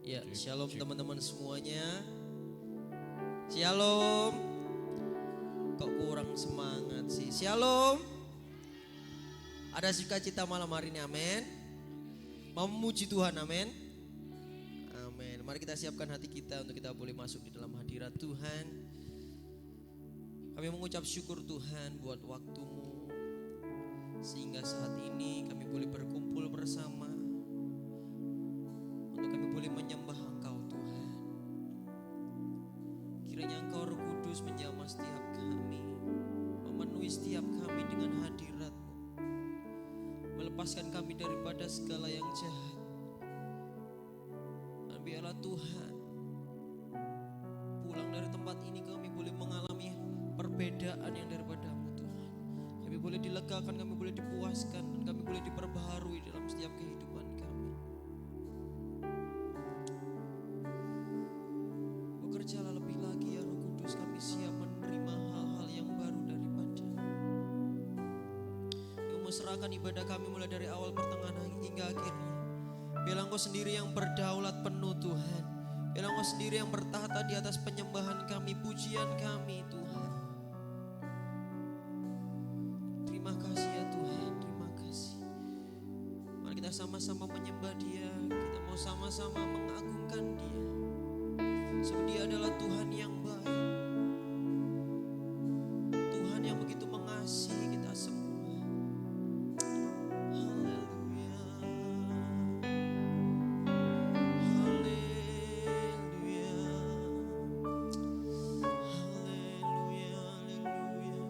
Ya, shalom teman-teman semuanya. Shalom. Kok kurang semangat sih? Shalom. Ada sukacita malam hari ini, amin. Mau memuji Tuhan, amin. Amin. Mari kita siapkan hati kita untuk kita boleh masuk di dalam hadirat Tuhan. Kami mengucap syukur Tuhan buat waktumu, sehingga saat ini kami boleh berkumpul bersama untuk kami boleh menyembah Engkau Tuhan. Kiranya Engkau Roh Kudus menjamah setiap kami, memenuhi setiap kami dengan hadirat-Mu, melepaskan kami daripada segala yang jahat. Dan biarlah Tuhan, pulang dari tempat ini kami boleh mengalami perbedaan yang daripada-Mu Tuhan. Kami boleh dilegakan, kami boleh dipuaskan, dan kami boleh diperbaharui dalam setiap kehidupan kami. Bekerjalah lebih lagi ya Roh Kudus, kami siap menerima hal-hal yang baru daripada. Kami serahkan ibadah kami mulai dari awal, pertengahan hingga akhirnya. Biarlah Engkau sendiri yang berdaulat penuh Tuhan. Biarlah Engkau sendiri yang bertahta di atas penyembahan kami, pujian kami Tuhan. Terima kasih ya Tuhan, terima kasih. Mari kita sama-sama menyembah Dia, kita mau sama-sama mengagungkan Dia. Sebab Dia adalah Tuhan yang baik, Tuhan yang begitu mengasihi kita semua. Haleluya, haleluya, haleluya, haleluya, haleluya, haleluya.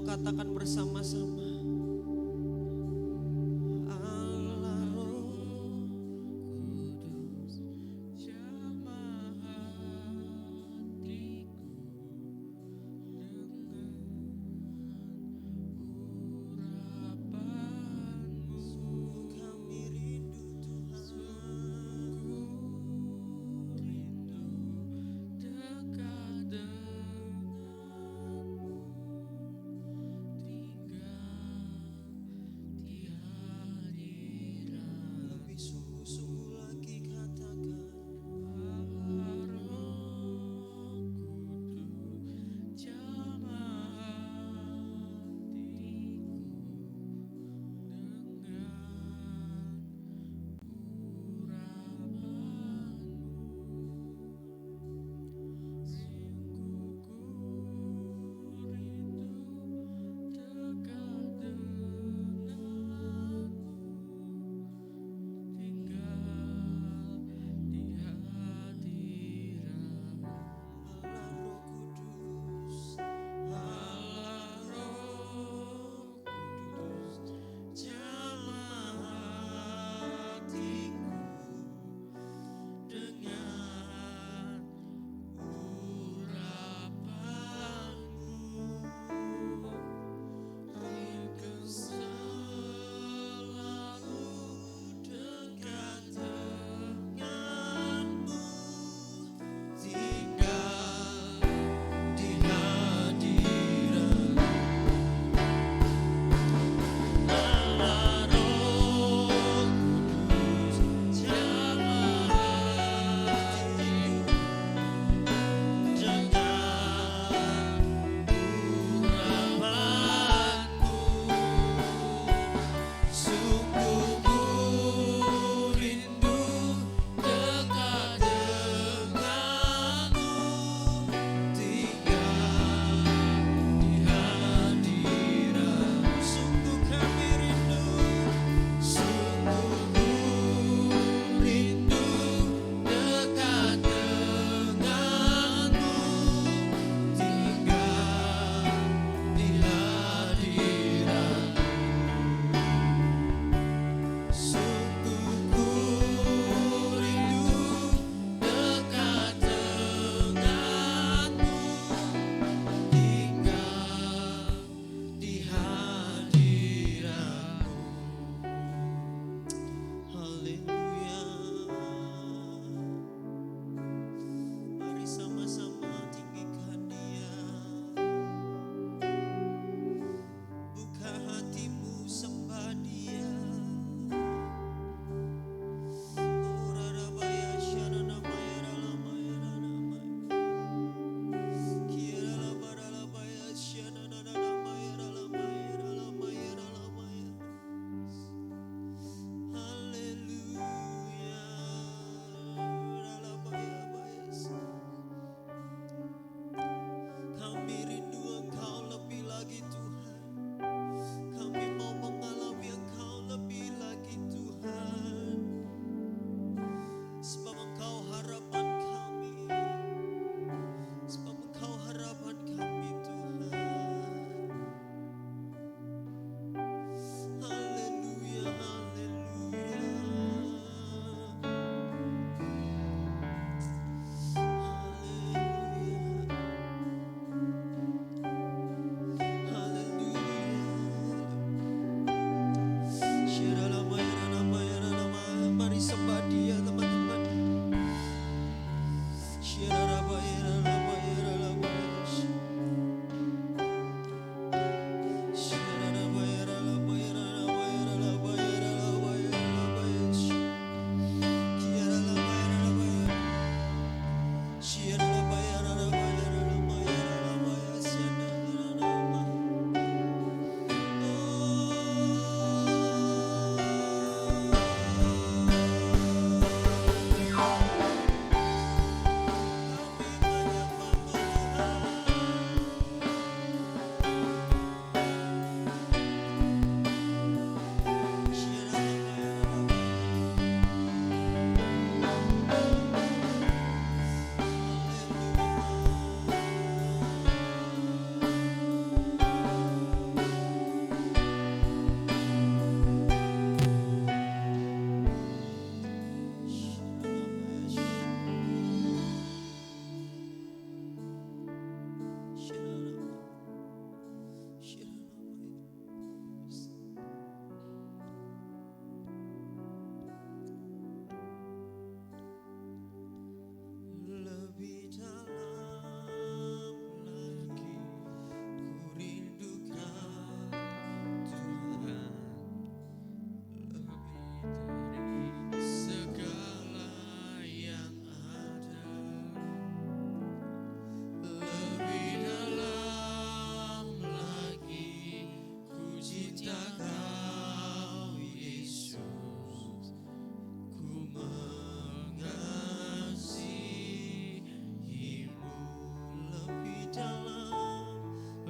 katakan bersama-sama. Allah Roh Kudus, jamah hatiku dengan urapanmu. Sungguh kami rindu Tuhan, sungguh rindu dekat denganmu, tinggal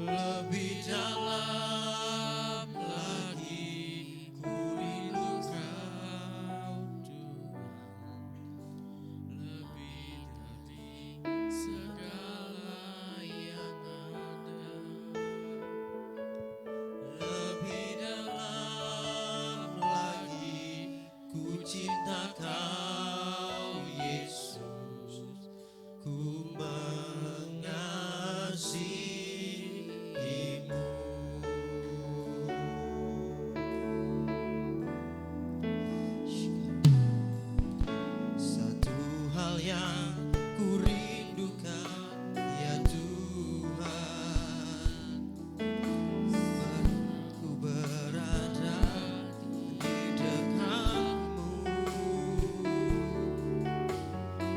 Lebih dalam lagi ku rindu Kau Tuhan, lebih dari segala yang ada, lebih dalam lagi ku cinta Kau Yesus, ku mengasihimu. Satu hal yang ku rindukan ya Tuhan, ku berada di dekatmu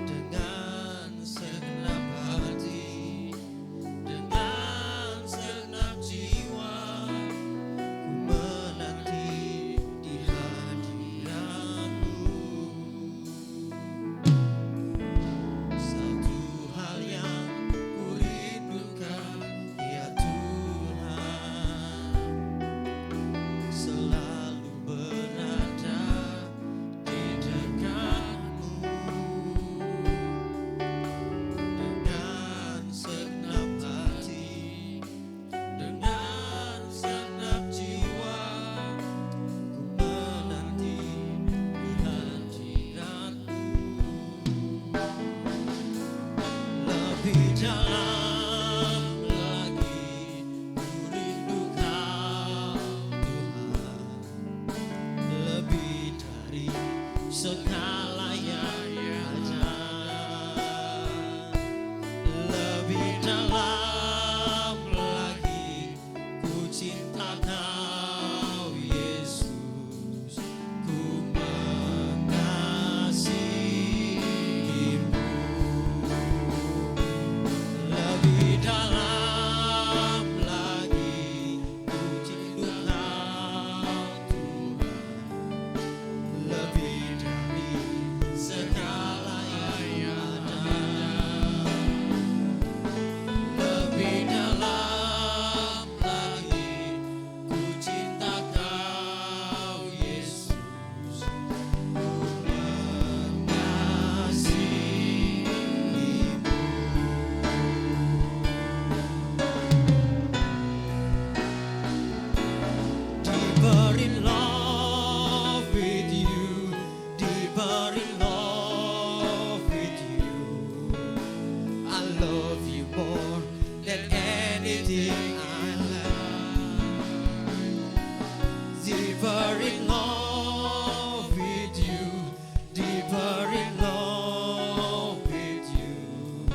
dengan segenap hati, dengan segenap jiwa, ku menanti di hadiratmu. Satu hal yang ku rindukan ya Tuhan, selalu berada di dekatmu dengan segenap hati, dengan segenap jiwa, ku menanti di hadiratmu. Lebih dalam lagi ku rindu Kau Tuhan, lebih dari segala yang ada, lebih dalam lagi ku cinta Kau Yesus, ku mengasihimu. Lebih dalam lagi ku rindu Kau Tuhan, lebih dari segala yang ada, lebih dalam lagi ku cinta Kau Yesus, ku mengasihimu. Deeper in love with you, deeper in love with you. I love you more than anything I have. Deeper in love with you, deeper in love with you.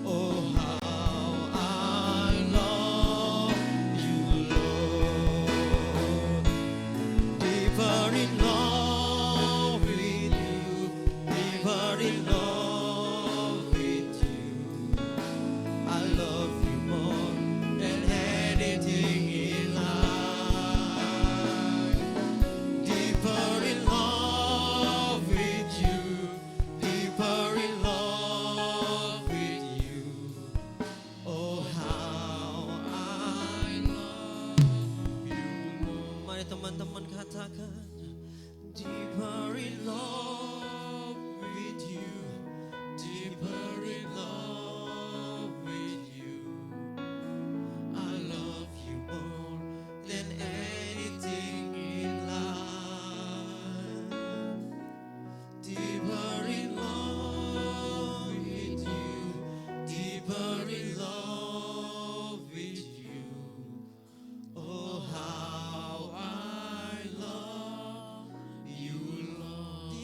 Oh, how I love you, Lord. Deeper in love with you, deeper in love with you. I love you more than anything in life. Deeper in love with you, deeper in love with you. Oh, how I love you, Lord. Mari teman-teman katakan, deeper in love with you, deeper in love with you. I love you more than anything in life. Deeper in love with you, deeper in love with you. Oh, how I love you, Lord.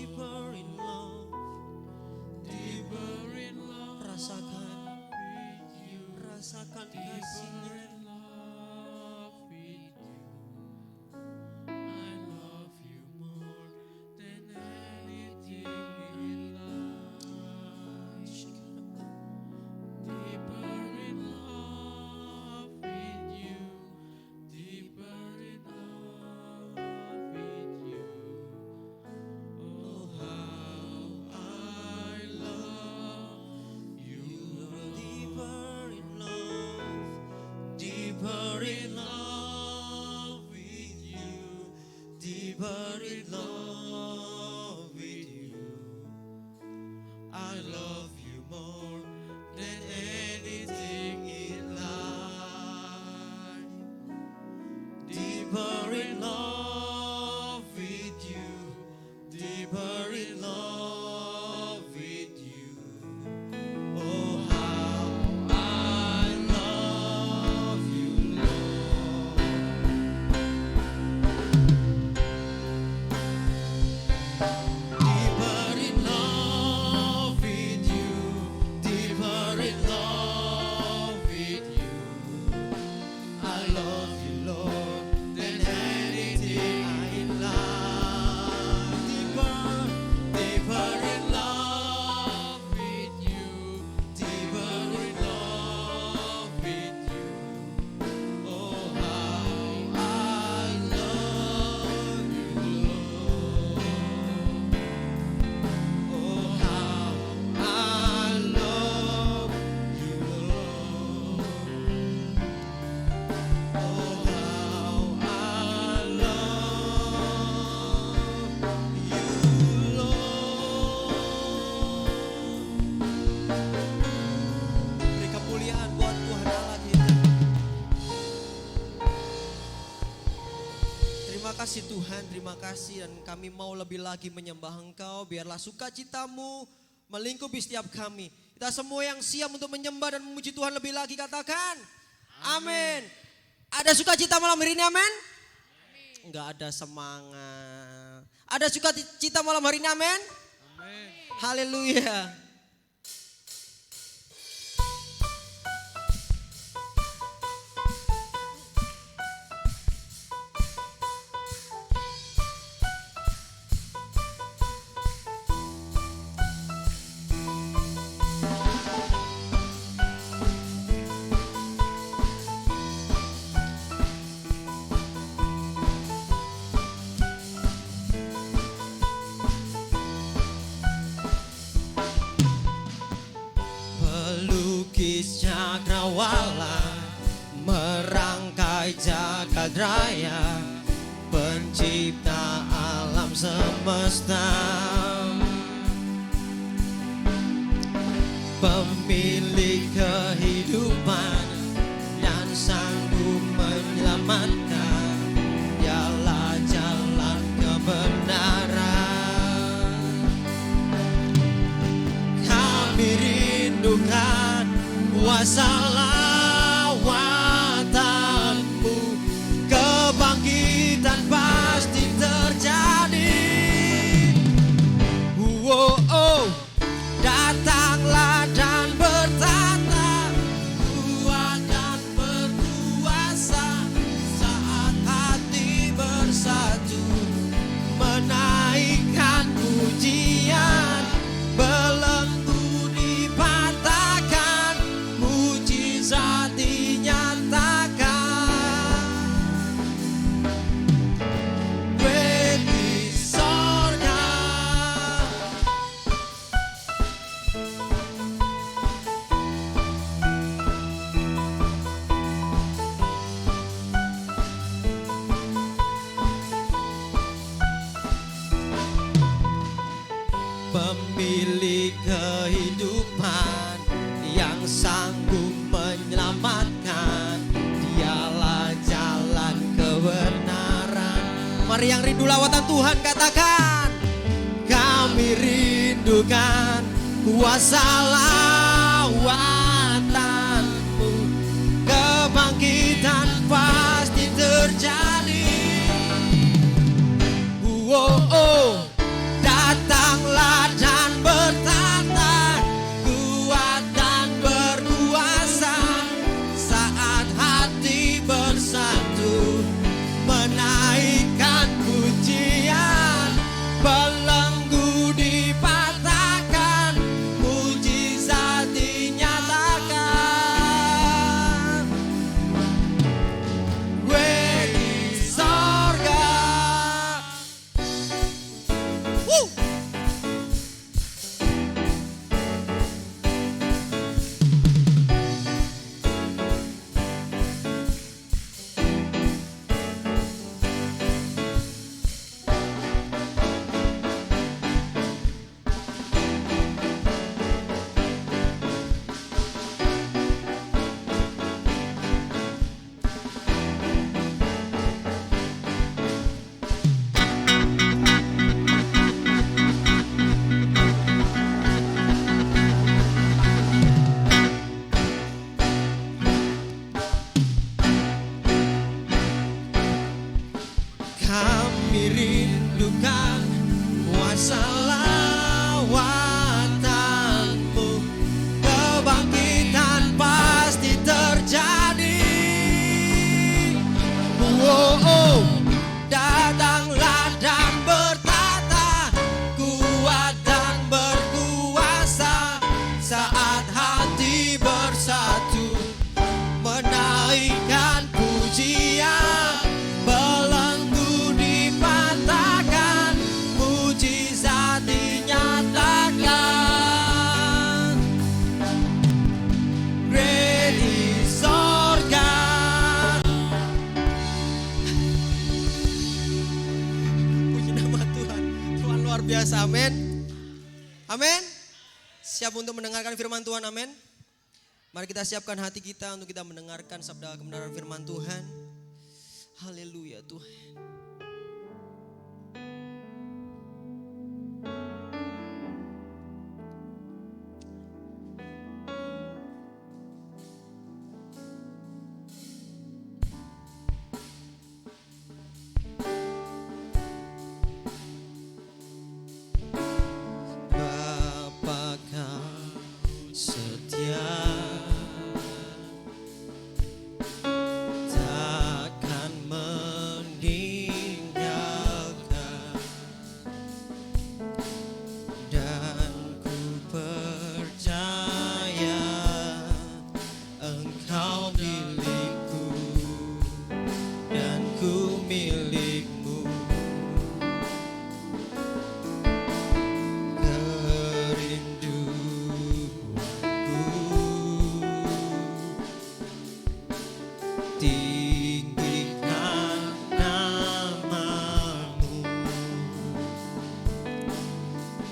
deeper in love with you, deeper in love with you. I love you more than anything in life. Deeper in love with you, deeper in love with you. Oh, how I love you, Lord. Deeper in love with you, deeper in love with you. I love you, Lord, than anything in life. Deeper, deeper in love with you, deeper in love with you. Oh, how I love you, Lord. Oh, how I love you, Lord. Oh, how I love you, Lord. Beri kemuliaan buat Tuhan Allah kita. Terima kasih Tuhan, terima kasih, dan kami mau lebih lagi menyembah Engkau. Biarlah sukacitamu melingkupi setiap kami. Kita semua yang siap untuk menyembah dan memuji Tuhan lebih lagi, katakan amin. Ada sukacita malam hari ini, amin? Enggak ada semangat. Ada sukacita malam hari ini, amin? Haleluya. Pelukis cakrawala, merangkai jagat raya, pencipta alam semesta, pemilik kehidupan dan sanggup menyelamatkan. Dialah jalan kebenaran. Kami rindukan kuasa lawatanmu, kebangkitan pasti terjadi. Oh, oh, datanglah dan bertata, kuat dan berkuasa, saat hati bersatu, menaikkan pujian, belenggu dipatahkan, mujizat dinyatakan. Di sorga, pemilik kehidupan yang sanggup menyelamatkan. Dialah jalan kebenaran. Mari yang rindu lawatan Tuhan katakan, kami rindukan kuasa lawatanmu, kebangkitan pasti terjadi. Oh, oh, datanglah dan bertata, kuat dan berkuasa, saat hati bersatu, menaikkan pujian, belenggu dipatahkan, mujizat selawatanmu, kebangkitan pasti terjadi. Datanglah dan bertata, kuat dan berkuasa, saat hati bersatu menaikkan pujian, belenggu dipatahkan, mujizat dinyatakan. Great is our God. Puji nama Tuhan, Tuhan luar biasa, amin. Amin. Siap untuk mendengarkan firman Tuhan, amin. Mari kita siapkan hati kita untuk kita mendengarkan sabda kebenaran firman Tuhan. Haleluya Tuhan. Bapa Kau setia, takkan meninggalkan, dan ku percaya Engkau milikku dan ku milikmu. Tinggikan namamu,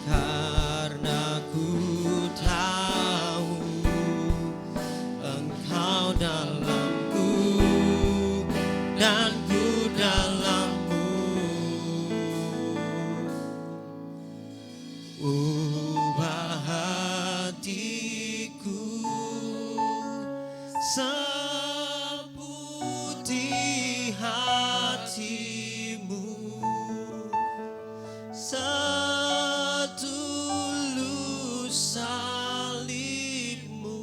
karena ku tahu Engkau dalamku dan ku dalammu. Ubah hatiku seputih hatimu, setulus salibmu,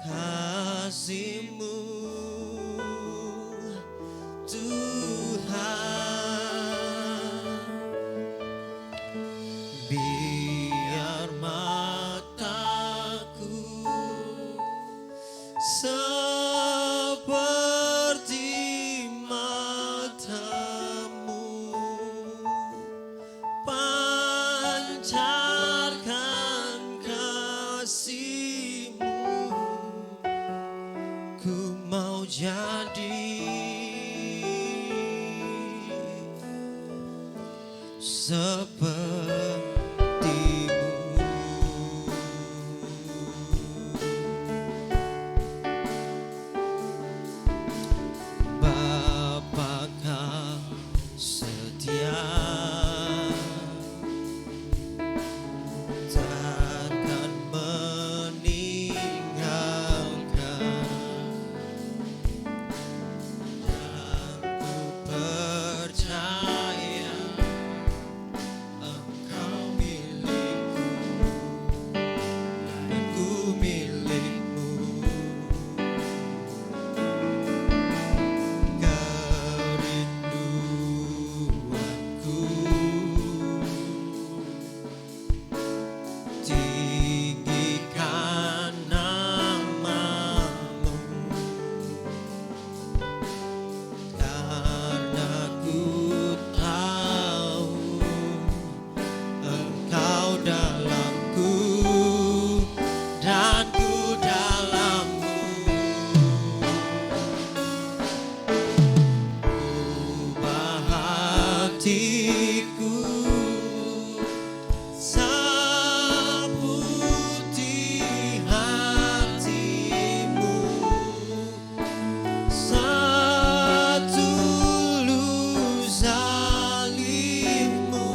kasihmu Tuhan. Biar mataku seperti matamu, pancarkan kasihmu, ku mau jadi sepertimu. Bapa Kau setia, takkan meninggalkan, dan ku percaya Engkau milikku dan ku milikmu. Kerinduanku tinggikan namamu, karena ku tahu Engkau dalamku dan ku dalammu. Ubah hatiku seputih hatimu, setulus salibmu,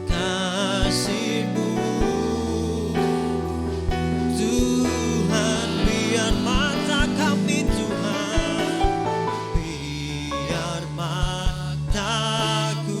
kasihmu Tuhan. Biar mata kami Tuhan, biar mataku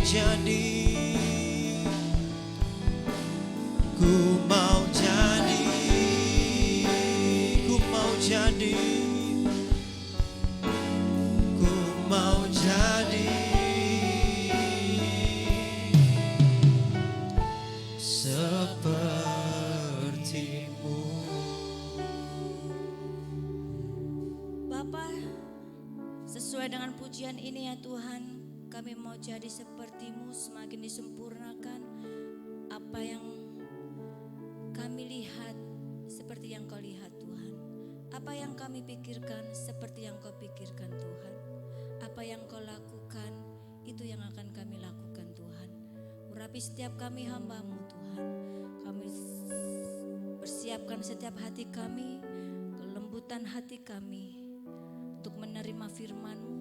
jadi, ku mau jadi, ku mau jadi, ku mau jadi sepertimu. Bapa, sesuai dengan pujian ini ya Tuhan, kami mau jadi seperti-Mu, semakin disempurnakan apa yang kami lihat seperti yang Kau lihat Tuhan. Apa yang kami pikirkan seperti yang Kau pikirkan Tuhan. Apa yang Kau lakukan itu yang akan kami lakukan Tuhan. Urapi setiap kami hamba-Mu Tuhan. Kami persiapkan setiap hati kami, kelembutan hati kami untuk menerima firman-Mu,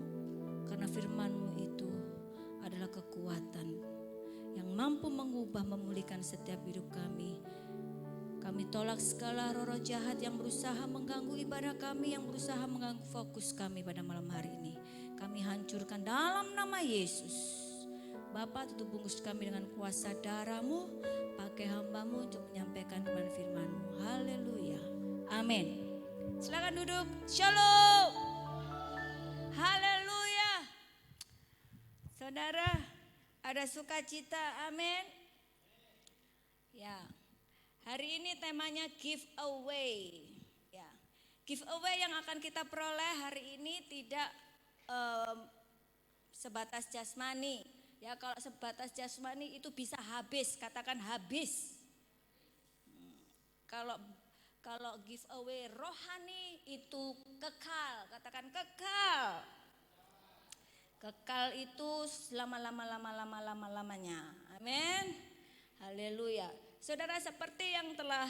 karena firman-Mu itu adalah kekuatan yang mampu mengubah, memulihkan setiap hidup kami. Kami tolak segala roh-roh jahat yang berusaha mengganggu ibadah kami, yang berusaha mengganggu fokus kami pada malam hari ini. Kami hancurkan dalam nama Yesus. Bapa, tutup bungkus kami dengan kuasa darah-Mu, pakai hamba-Mu untuk menyampaikan firman-Mu. Haleluya. Amin. Silakan duduk. Shalom. Haleluya. Saudara, ada sukacita, amin. Ya, hari ini temanya giveaway. Ya, giveaway yang akan kita peroleh hari ini tidak sebatas jasmani. Ya, kalau sebatas jasmani itu bisa habis, katakan habis. Kalau giveaway rohani itu kekal, katakan kekal. Kekal itu selama-lamanya. Amin. Haleluya. Saudara, seperti yang telah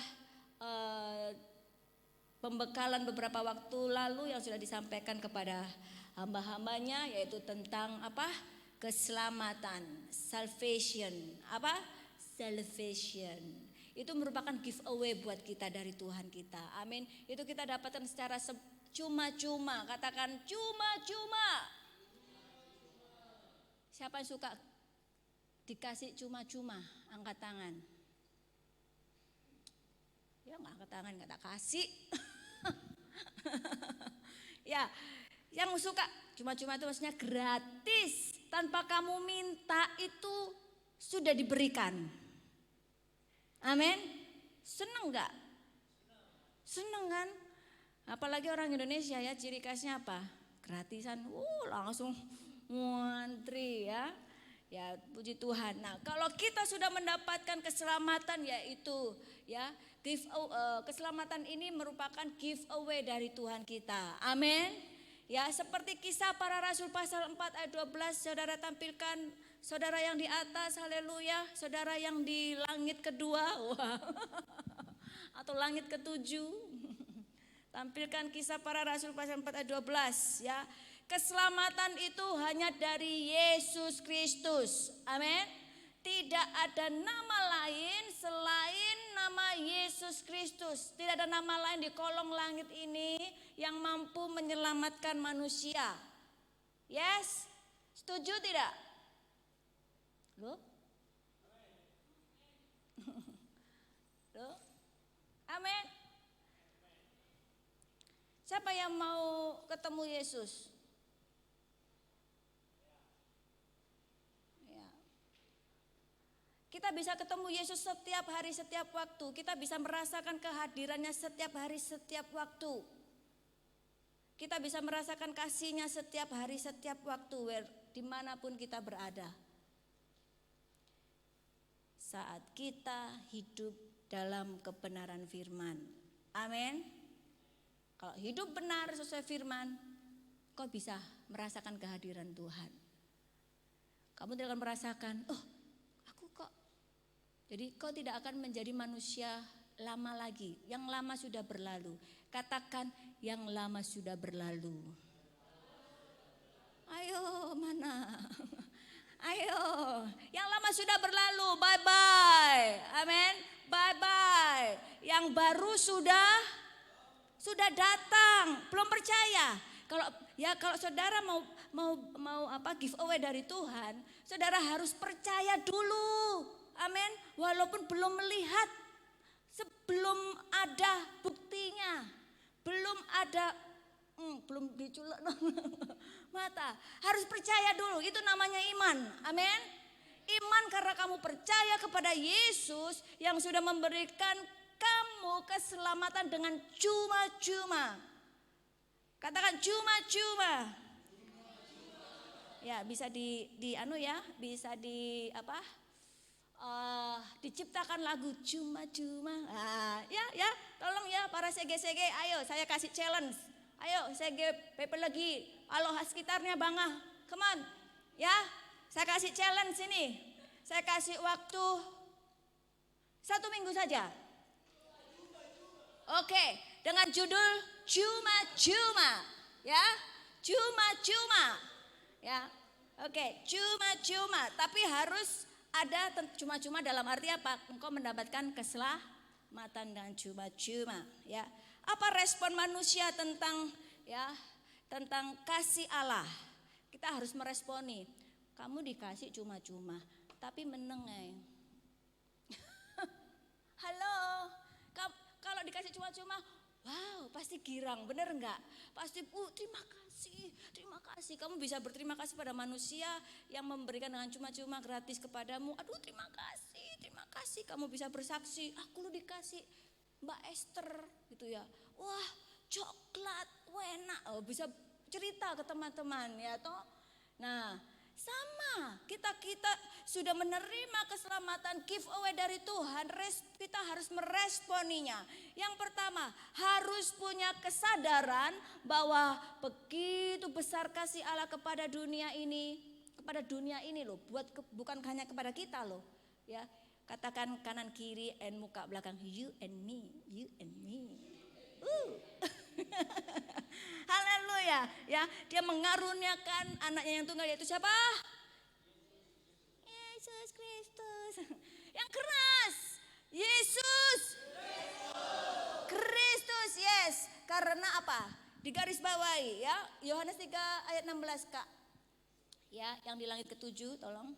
pembekalan beberapa waktu lalu yang sudah disampaikan kepada hamba-hambanya, yaitu tentang apa? Keselamatan, salvation. Apa? Salvation. Itu merupakan giveaway buat kita dari Tuhan kita. Amin. Itu kita dapatkan secara cuma-cuma. Katakan cuma-cuma. Siapa yang suka dikasih cuma-cuma? Angkat tangan. Ya nggak angkat tangan, nggak tak kasih. Ya, yang suka cuma-cuma itu maksudnya gratis. Tanpa kamu minta itu sudah diberikan. Amin. Seneng nggak? Seneng kan? Apalagi orang Indonesia ya, ciri khasnya apa? Gratisan. Langsung ngantri ya. Ya, puji Tuhan. Nah, kalau kita sudah mendapatkan keselamatan, yaitu ya keselamatan ini merupakan giveaway dari Tuhan kita. Amin. Ya, seperti Kisah Para Rasul pasal 4 ayat 12, saudara tampilkan, saudara yang di atas, haleluya, saudara yang di langit kedua, atau langit ketujuh. Tampilkan Kisah Para Rasul pasal 4 ayat 12 ya. Keselamatan itu hanya dari Yesus Kristus. Amin. Tidak ada nama lain selain nama Yesus Kristus. Tidak ada nama lain di kolong langit ini yang mampu menyelamatkan manusia. Yes? Setuju tidak? Loh? Loh? Amin. Siapa yang mau ketemu Yesus? Kita bisa ketemu Yesus setiap hari, setiap waktu. Kita bisa merasakan kehadirannya setiap hari, setiap waktu. Kita bisa merasakan kasih-Nya setiap hari, setiap waktu, dimanapun kita berada. Saat kita hidup dalam kebenaran firman. Amin. Kalau hidup benar sesuai firman, kau bisa merasakan kehadiran Tuhan. Kamu tidak akan merasakan, jadi kau tidak akan menjadi manusia lama lagi. Yang lama sudah berlalu. Katakan yang lama sudah berlalu. Ayo mana? Ayo. Yang lama sudah berlalu. Bye bye. Amin. Bye bye. Yang baru sudah datang. Belum percaya. Kalau saudara mau giveaway dari Tuhan, Saudara harus percaya dulu. Amin. Walaupun belum melihat, sebelum ada buktinya, belum ada, belum diculek mata. Harus percaya dulu, itu namanya iman. Amin. Iman karena kamu percaya kepada Yesus yang sudah memberikan kamu keselamatan dengan cuma-cuma. Katakan cuma-cuma. Ya, bisa bisa diciptakan lagu cuma-cuma. Ya, tolong ya para sege-sege, ayo saya kasih challenge. Ayo sege Pepe lagi, aloha sekitarnya bangah. Come on. Ya, saya kasih challenge ini. Saya kasih waktu 1 minggu saja. Oke, dengan judul cuma-cuma. Ya, cuma-cuma. Ya, oke, cuma-cuma. Tapi harus ada cuma-cuma dalam arti apa? Engkau mendapatkan keselamatan dengan cuma-cuma. Ya, apa respon manusia tentang kasih Allah? Kita harus meresponi. Kamu dikasih cuma-cuma, tapi menengai. Halo, kalau dikasih cuma-cuma, wow, pasti girang, bener enggak? Pasti, terima kasih. Kamu bisa berterima kasih pada manusia yang memberikan dengan cuma-cuma gratis kepadamu. Aduh, terima kasih. Kamu bisa bersaksi, aku lu dikasih Mbak Esther gitu ya. Wah, coklat, enak. Oh, bisa cerita ke teman-teman ya toh. Nah, sama, kita sudah menerima keselamatan giveaway dari Tuhan, kita harus meresponinya. Yang pertama, harus punya kesadaran bahwa begitu besar kasih Allah kepada dunia ini loh, bukan hanya kepada kita loh, ya. Katakan kanan kiri and muka belakang, you and me. Haleluya, ya. Dia mengaruniakan anaknya yang tunggal, yaitu siapa? Yesus Kristus. Yang keras. Yesus Kristus, yes. Karena apa? Di garis bawahi ya, Yohanes 3 ayat 16 Kak. Ya, yang di langit ke-7 tolong.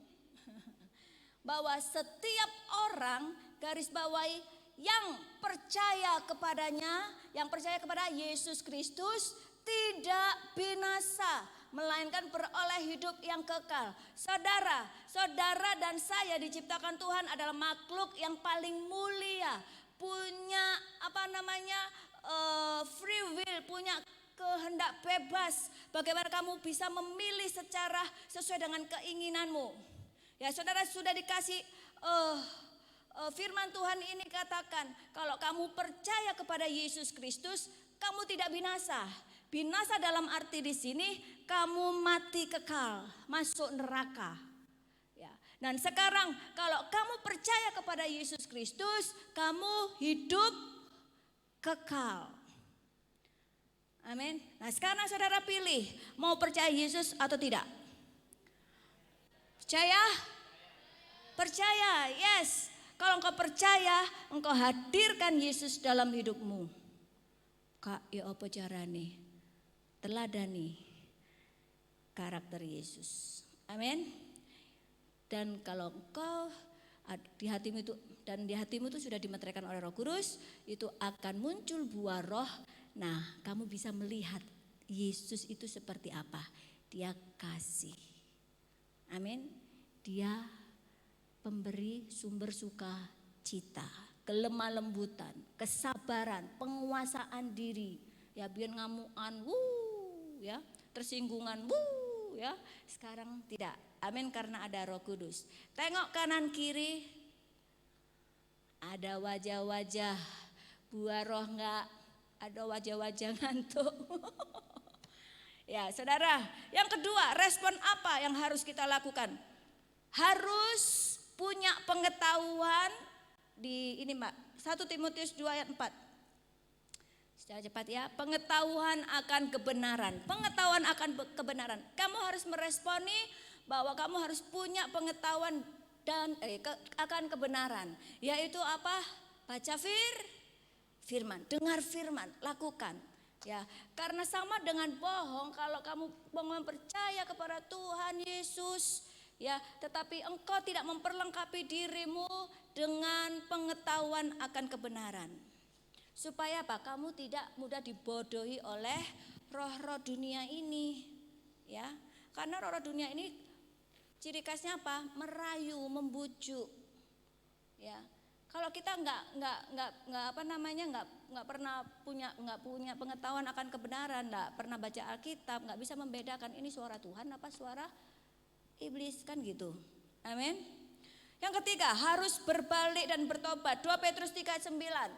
Bahwa setiap orang, garis bawahi, yang percaya kepadanya, yang percaya kepada Yesus Kristus tidak binasa, melainkan beroleh hidup yang kekal. Saudara dan saya diciptakan Tuhan adalah makhluk yang paling mulia, punya free will, punya kehendak bebas. Bagaimana kamu bisa memilih secara sesuai dengan keinginanmu? Ya, saudara sudah dikasih firman Tuhan ini katakan, kalau kamu percaya kepada Yesus Kristus, kamu tidak binasa. Binasa dalam arti di sini kamu mati kekal, masuk neraka. Ya. Dan sekarang kalau kamu percaya kepada Yesus Kristus, kamu hidup kekal. Amin. Nah, sekarang saudara pilih mau percaya Yesus atau tidak? Percaya, yes. Kalau engkau percaya, engkau hadirkan Yesus dalam hidupmu. Kak, ya apa carane? Teladani karakter Yesus. Amin. Dan kalau engkau di hatimu itu sudah dimeteraikan oleh Roh Kudus, itu akan muncul buah roh. Nah, kamu bisa melihat Yesus itu seperti apa. Dia kasih. Amin. Dia pemberi sumber sukacita, kelemah lembutan, kesabaran, penguasaan diri. Ya, biar ngamuan, ya, tersinggungan, ya. Sekarang tidak. Amin, karena ada Roh Kudus. Tengok kanan kiri, ada wajah-wajah buah roh enggak? Ada wajah-wajah ngantuk. Ya, saudara, yang kedua, respon apa yang harus kita lakukan? Harus punya pengetahuan di ini Mbak, 1 Timotius 2 ayat 4. Secara cepat ya, pengetahuan akan kebenaran. Pengetahuan akan kebenaran. Kamu harus meresponi bahwa kamu harus punya pengetahuan dan akan kebenaran. Yaitu apa? Baca firman, dengar firman, lakukan. Ya, karena sama dengan bohong, kalau kamu percaya kepada Tuhan Yesus, Ya, tetapi engkau tidak memperlengkapi dirimu dengan pengetahuan akan kebenaran. Supaya apa? Kamu tidak mudah dibodohi oleh roh-roh dunia ini. Ya, karena roh-roh dunia ini ciri khasnya apa? Merayu, membujuk. Ya, kalau kita nggak pernah punya pengetahuan akan kebenaran, nggak pernah baca Alkitab, nggak bisa membedakan ini suara Tuhan apa suara iblis, kan gitu. Amin. Yang ketiga, harus berbalik dan bertobat. 2 Petrus 3:9.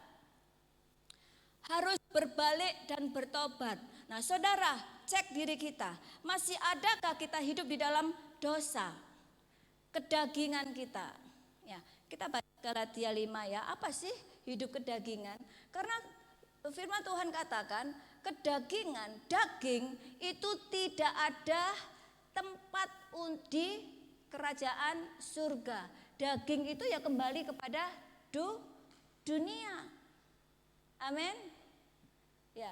Harus berbalik dan bertobat. Nah, saudara, cek diri kita. Masih adakah kita hidup di dalam dosa? Kedagingan kita. Ya, kita baca Galatia 5 ya. Apa sih hidup kedagingan? Karena firman Tuhan katakan, kedagingan, daging itu tidak ada tempat di kerajaan surga. Daging itu ya kembali kepada dunia. Amin. Ya.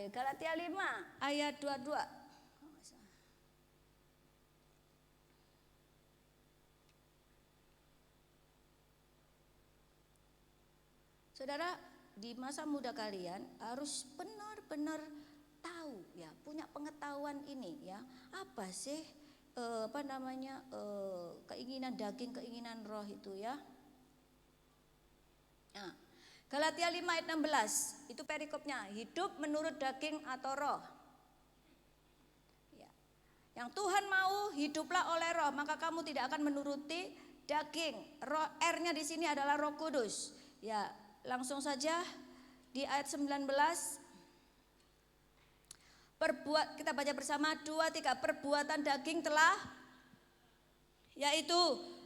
Galatia 5 ayat 22. Saudara, di masa muda kalian harus benar-benar tahu ya, punya pengetahuan ini ya. Apa sih keinginan daging, keinginan roh itu ya. Nah, Galatia 5 ayat 16 itu perikopnya, hidup menurut daging atau roh. Ya. Yang Tuhan mau hiduplah oleh roh, maka kamu tidak akan menuruti daging. Roh, R-nya di sini adalah Roh Kudus. Ya, langsung saja di ayat 19. Kita baca bersama 2-3. Perbuatan daging telah, yaitu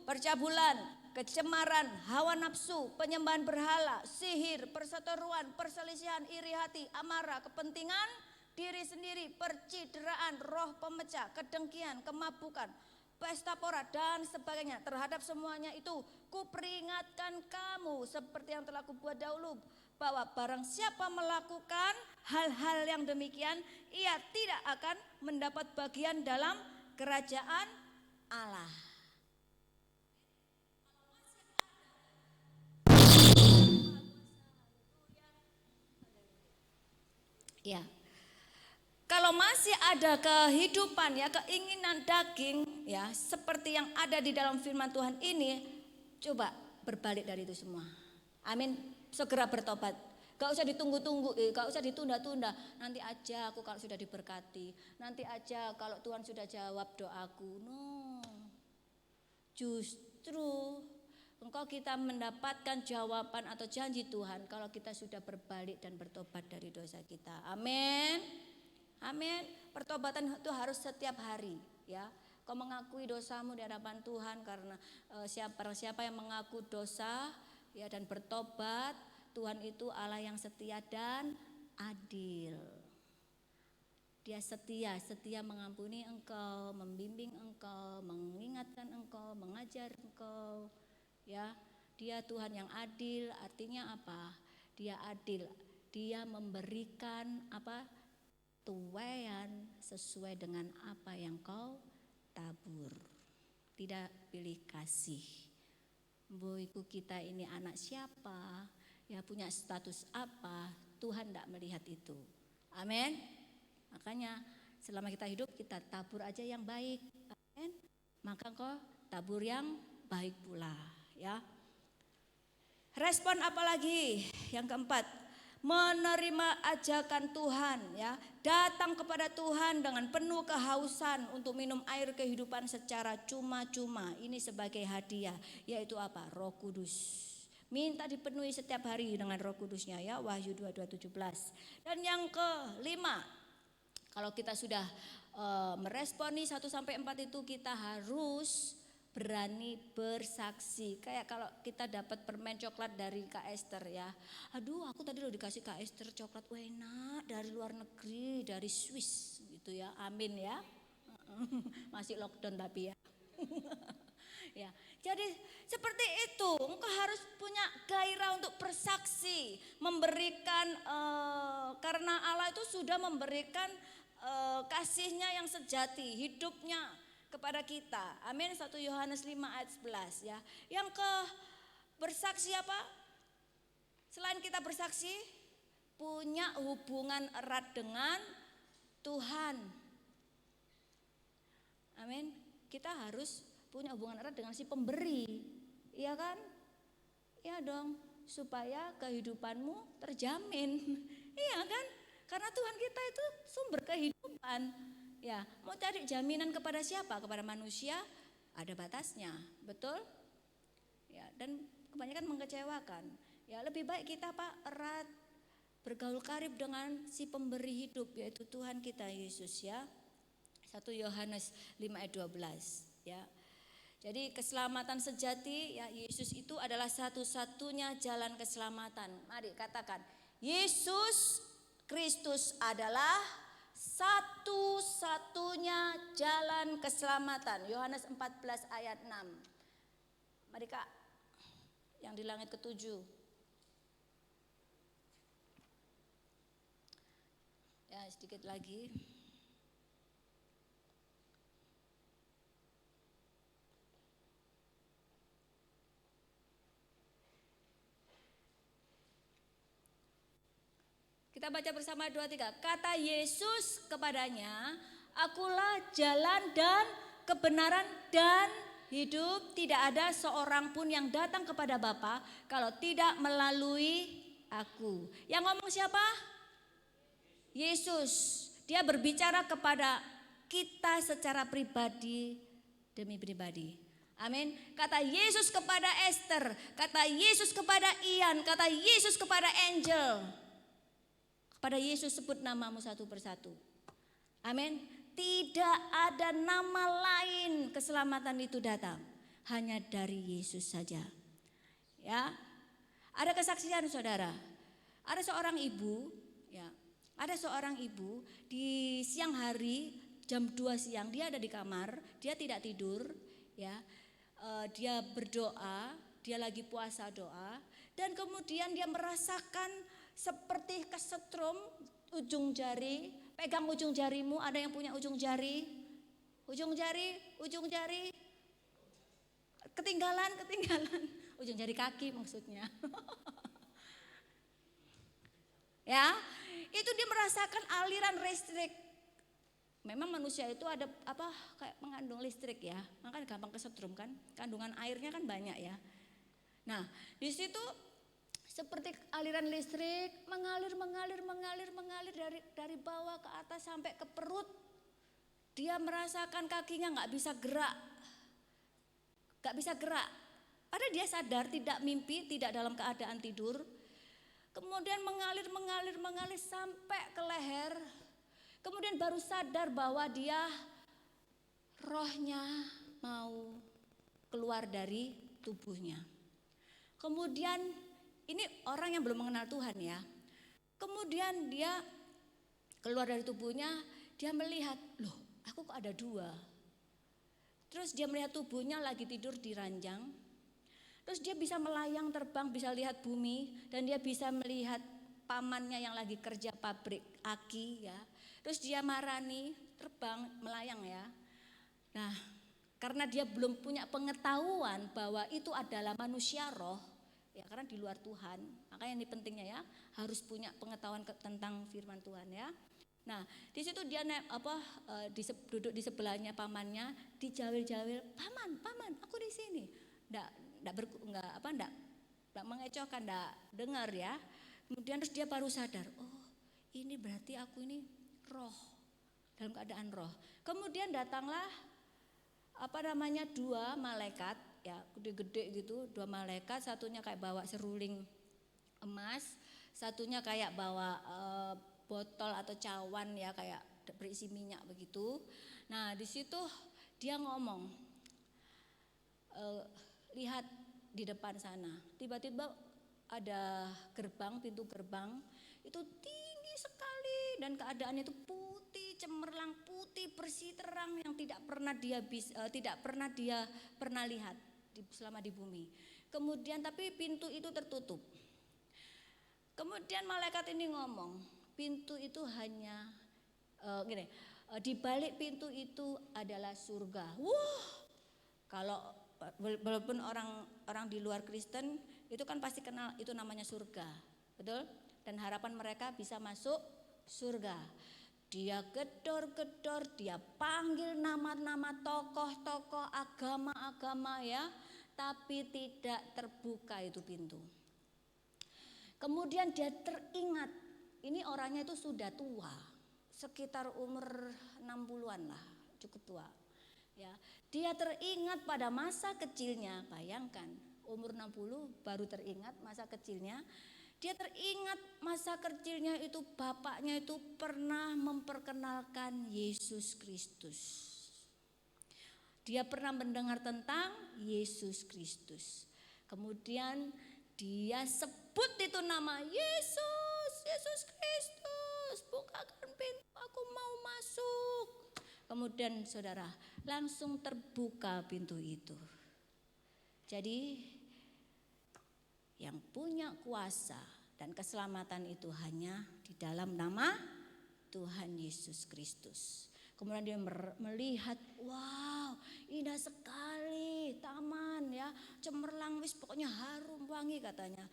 percabulan, kecemaran, hawa nafsu, penyembahan berhala, sihir, perseteruan, perselisihan, iri hati, amarah, kepentingan diri sendiri, percideraan, roh pemecah, kedengkian, kemabukan, pesta pora dan sebagainya. Terhadap semuanya itu kuperingatkan kamu seperti yang telah kubuat dahulu, bahwa barang siapa melakukan hal-hal yang demikian, ia tidak akan mendapat bagian dalam kerajaan Allah. Ya. Kalau masih ada kehidupan ya, keinginan daging ya, seperti yang ada di dalam firman Tuhan ini, coba berbalik dari itu semua. Amin. Segera bertobat. Gak usah ditunggu-tunggu, gak usah ditunda-tunda. Nanti aja aku kalau sudah diberkati. Nanti aja kalau Tuhan sudah jawab doaku. No. Justru engkau kita mendapatkan jawaban atau janji Tuhan kalau kita sudah berbalik dan bertobat dari dosa kita. Amin. Amin. Pertobatan itu harus setiap hari ya. Kau mengakui dosamu di hadapan Tuhan, karena siapa yang mengaku dosa ya dan bertobat, Tuhan itu Allah yang setia dan adil. Dia setia mengampuni engkau, membimbing engkau, mengingatkan engkau, mengajar engkau. Ya, Dia Tuhan yang adil. Artinya apa? Dia adil. Dia memberikan apa? Tuaian sesuai dengan apa yang kau tabur. Tidak pilih kasih. Boyku kita ini anak siapa? Ya, punya status apa? Tuhan tidak melihat itu. Amin. Makanya selama kita hidup, kita tabur aja yang baik. Amin. Maka kau tabur yang baik pula ya. Respon apa lagi? Yang keempat, menerima ajakan Tuhan ya. Datang kepada Tuhan dengan penuh kehausan untuk minum air kehidupan secara cuma-cuma. Ini sebagai hadiah, yaitu apa? Roh Kudus. Minta dipenuhi setiap hari dengan Roh Kudusnya ya. Wahyu 22:17. Dan yang kelima, kalau kita sudah meresponi 1-4 itu, kita harus berani bersaksi. Kayak kalau kita dapat permen coklat dari Kak Esther ya. Aduh, aku tadi loh dikasih Kak Esther coklat enak dari luar negeri, dari Swiss gitu ya. Amin ya. Masih lockdown tapi ya. Ya, jadi seperti itu, engkau harus punya gairah untuk bersaksi, memberikan karena Allah itu sudah memberikan kasihnya yang sejati, hidupnya. kepada kita. Amin. 1 Yohanes 5 ayat 11 ya. Yang bersaksi apa? Selain kita bersaksi, punya hubungan erat dengan Tuhan. Amin. Kita harus punya hubungan erat dengan si pemberi. Iya kan? Iya dong, supaya kehidupanmu terjamin. Iya kan? Karena Tuhan kita itu sumber kehidupan. Ya, mau cari jaminan kepada siapa? Kepada manusia ada batasnya, betul? Ya, dan kebanyakan mengecewakan. Ya, lebih baik kita erat bergaul karib dengan si pemberi hidup, yaitu Tuhan kita Yesus ya. 1 Yohanes 5 ayat 12 ya. Jadi keselamatan sejati ya, Yesus itu adalah satu-satunya jalan keselamatan. Mari katakan, Yesus Kristus adalah satu-satunya jalan keselamatan. Yohanes 14 ayat 6. Mari Kak, yang di langit ketujuh. Ya, sedikit lagi. Kita baca bersama 2, 3. Kata Yesus kepadanya, akulah jalan dan kebenaran dan hidup. Tidak ada seorang pun yang datang kepada Bapa kalau tidak melalui aku. Yang ngomong siapa? Yesus. Dia berbicara kepada kita secara pribadi demi pribadi. Amin. Kata Yesus kepada Esther, kata Yesus kepada Ian, kata Yesus kepada Angel. Pada Yesus sebut namamu satu persatu. Amin. Tidak ada nama lain keselamatan itu datang. Hanya dari Yesus saja. Ya. Ada kesaksian saudara. Ada seorang ibu, ya. Ada seorang ibu di siang hari jam 2 siang dia ada di kamar, dia tidak tidur, ya. Dia berdoa, dia lagi puasa doa dan kemudian dia merasakan seperti kesetrum ujung jari, pegang ujung jarimu, ada yang punya ujung jari, ketinggalan, ujung jari kaki maksudnya. Ya, itu dia merasakan aliran listrik. Memang manusia itu ada kayak mengandung listrik ya, makanya gampang kesetrum kan, kandungan airnya kan banyak ya. Nah, di situ seperti aliran listrik mengalir dari bawah ke atas sampai ke perut. Dia merasakan kakinya nggak bisa gerak. Padahal dia sadar tidak mimpi, tidak dalam keadaan tidur. Kemudian mengalir sampai ke leher. Kemudian baru sadar bahwa dia rohnya mau keluar dari tubuhnya. Kemudian ini orang yang belum mengenal Tuhan ya. Kemudian dia keluar dari tubuhnya, dia melihat, loh aku kok ada 2. Terus dia melihat tubuhnya lagi tidur di ranjang. Terus dia bisa melayang terbang, bisa lihat bumi. Dan dia bisa melihat pamannya yang lagi kerja pabrik aki ya. Terus dia marani, terbang, melayang ya. Nah karena dia belum punya pengetahuan bahwa itu adalah manusia roh. Ya karena di luar Tuhan, makanya ini pentingnya ya, harus punya pengetahuan tentang firman Tuhan ya. Nah di situ dia duduk di sebelahnya pamannya, dijawil-jawil, paman, aku di sini. Nggak mengecohkan, nggak dengar ya. Kemudian terus dia baru sadar, oh ini berarti aku ini roh, dalam keadaan roh. Kemudian datanglah 2 malaikat. Ya gede-gede gitu, 2 malaikat, satunya kayak bawa seruling emas, satunya kayak bawa botol atau cawan ya kayak berisi minyak begitu. Nah di situ dia ngomong, lihat di depan sana, tiba-tiba ada pintu gerbang itu tinggi sekali dan keadaannya itu putih cemerlang, putih bersih terang yang tidak pernah dia pernah lihat selama di bumi. Kemudian tapi pintu itu tertutup. Kemudian malaikat ini ngomong, pintu itu hanya Di balik pintu itu adalah surga. Wah, kalau walaupun orang di luar Kristen itu kan pasti kenal itu namanya surga, betul? Dan harapan mereka bisa masuk surga. Dia gedor-gedor, dia panggil nama-nama tokoh-tokoh agama-agama ya, tapi tidak terbuka itu pintu. Kemudian dia teringat, ini orangnya itu sudah tua, sekitar umur 60-an lah, cukup tua. Ya, dia teringat pada masa kecilnya, bayangkan umur 60 baru teringat masa kecilnya. Dia teringat masa kecilnya itu bapaknya itu pernah memperkenalkan Yesus Kristus. Dia pernah mendengar tentang Yesus Kristus. Kemudian dia sebut itu nama Yesus, Yesus Kristus, bukakan pintu, aku mau masuk. Kemudian saudara, langsung terbuka pintu itu. Jadi yang punya kuasa dan keselamatan itu hanya di dalam nama Tuhan Yesus Kristus. Kemudian dia melihat, wow, indah sekali taman ya, cemerlang wis pokoknya harum wangi katanya.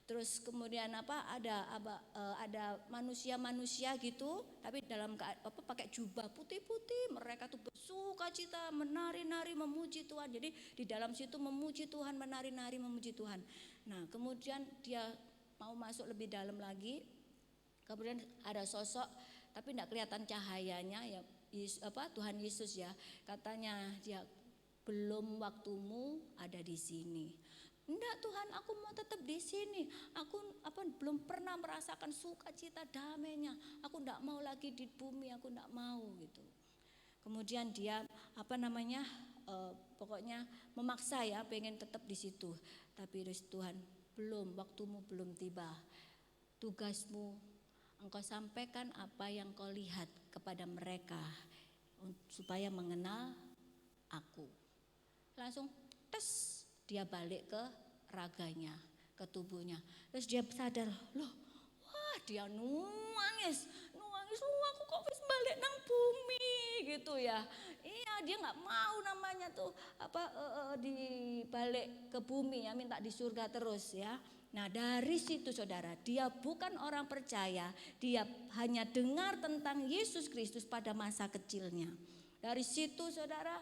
Terus kemudian ada manusia-manusia gitu, tapi dalam pakai jubah putih-putih, mereka tuh bersukacita, menari-nari, memuji Tuhan. Jadi di dalam situ memuji Tuhan, menari-nari, memuji Tuhan. Nah, kemudian dia mau masuk lebih dalam lagi. Kemudian ada sosok, tapi tidak kelihatan cahayanya ya, Tuhan Yesus ya. Katanya dia, belum waktumu ada di sini. Enggak Tuhan, aku mau tetap di sini. Aku belum pernah merasakan sukacita damainya. Aku enggak mau lagi di bumi, aku enggak mau gitu. Kemudian dia pokoknya memaksa ya, pengen tetap di situ. Tapi Tuhan, belum, waktumu belum tiba. Tugasmu engkau sampaikan apa yang kau lihat kepada mereka supaya mengenal aku. Langsung tes, dia balik ke raganya, ke tubuhnya. Terus dia sadar, loh, wah dia nuangis, aku kok bisa balik nang bumi gitu ya. Iya, dia nggak mau namanya tuh dibalik ke bumi ya, minta di surga terus ya. Nah dari situ saudara, dia bukan orang percaya, dia hanya dengar tentang Yesus Kristus pada masa kecilnya. Dari situ saudara,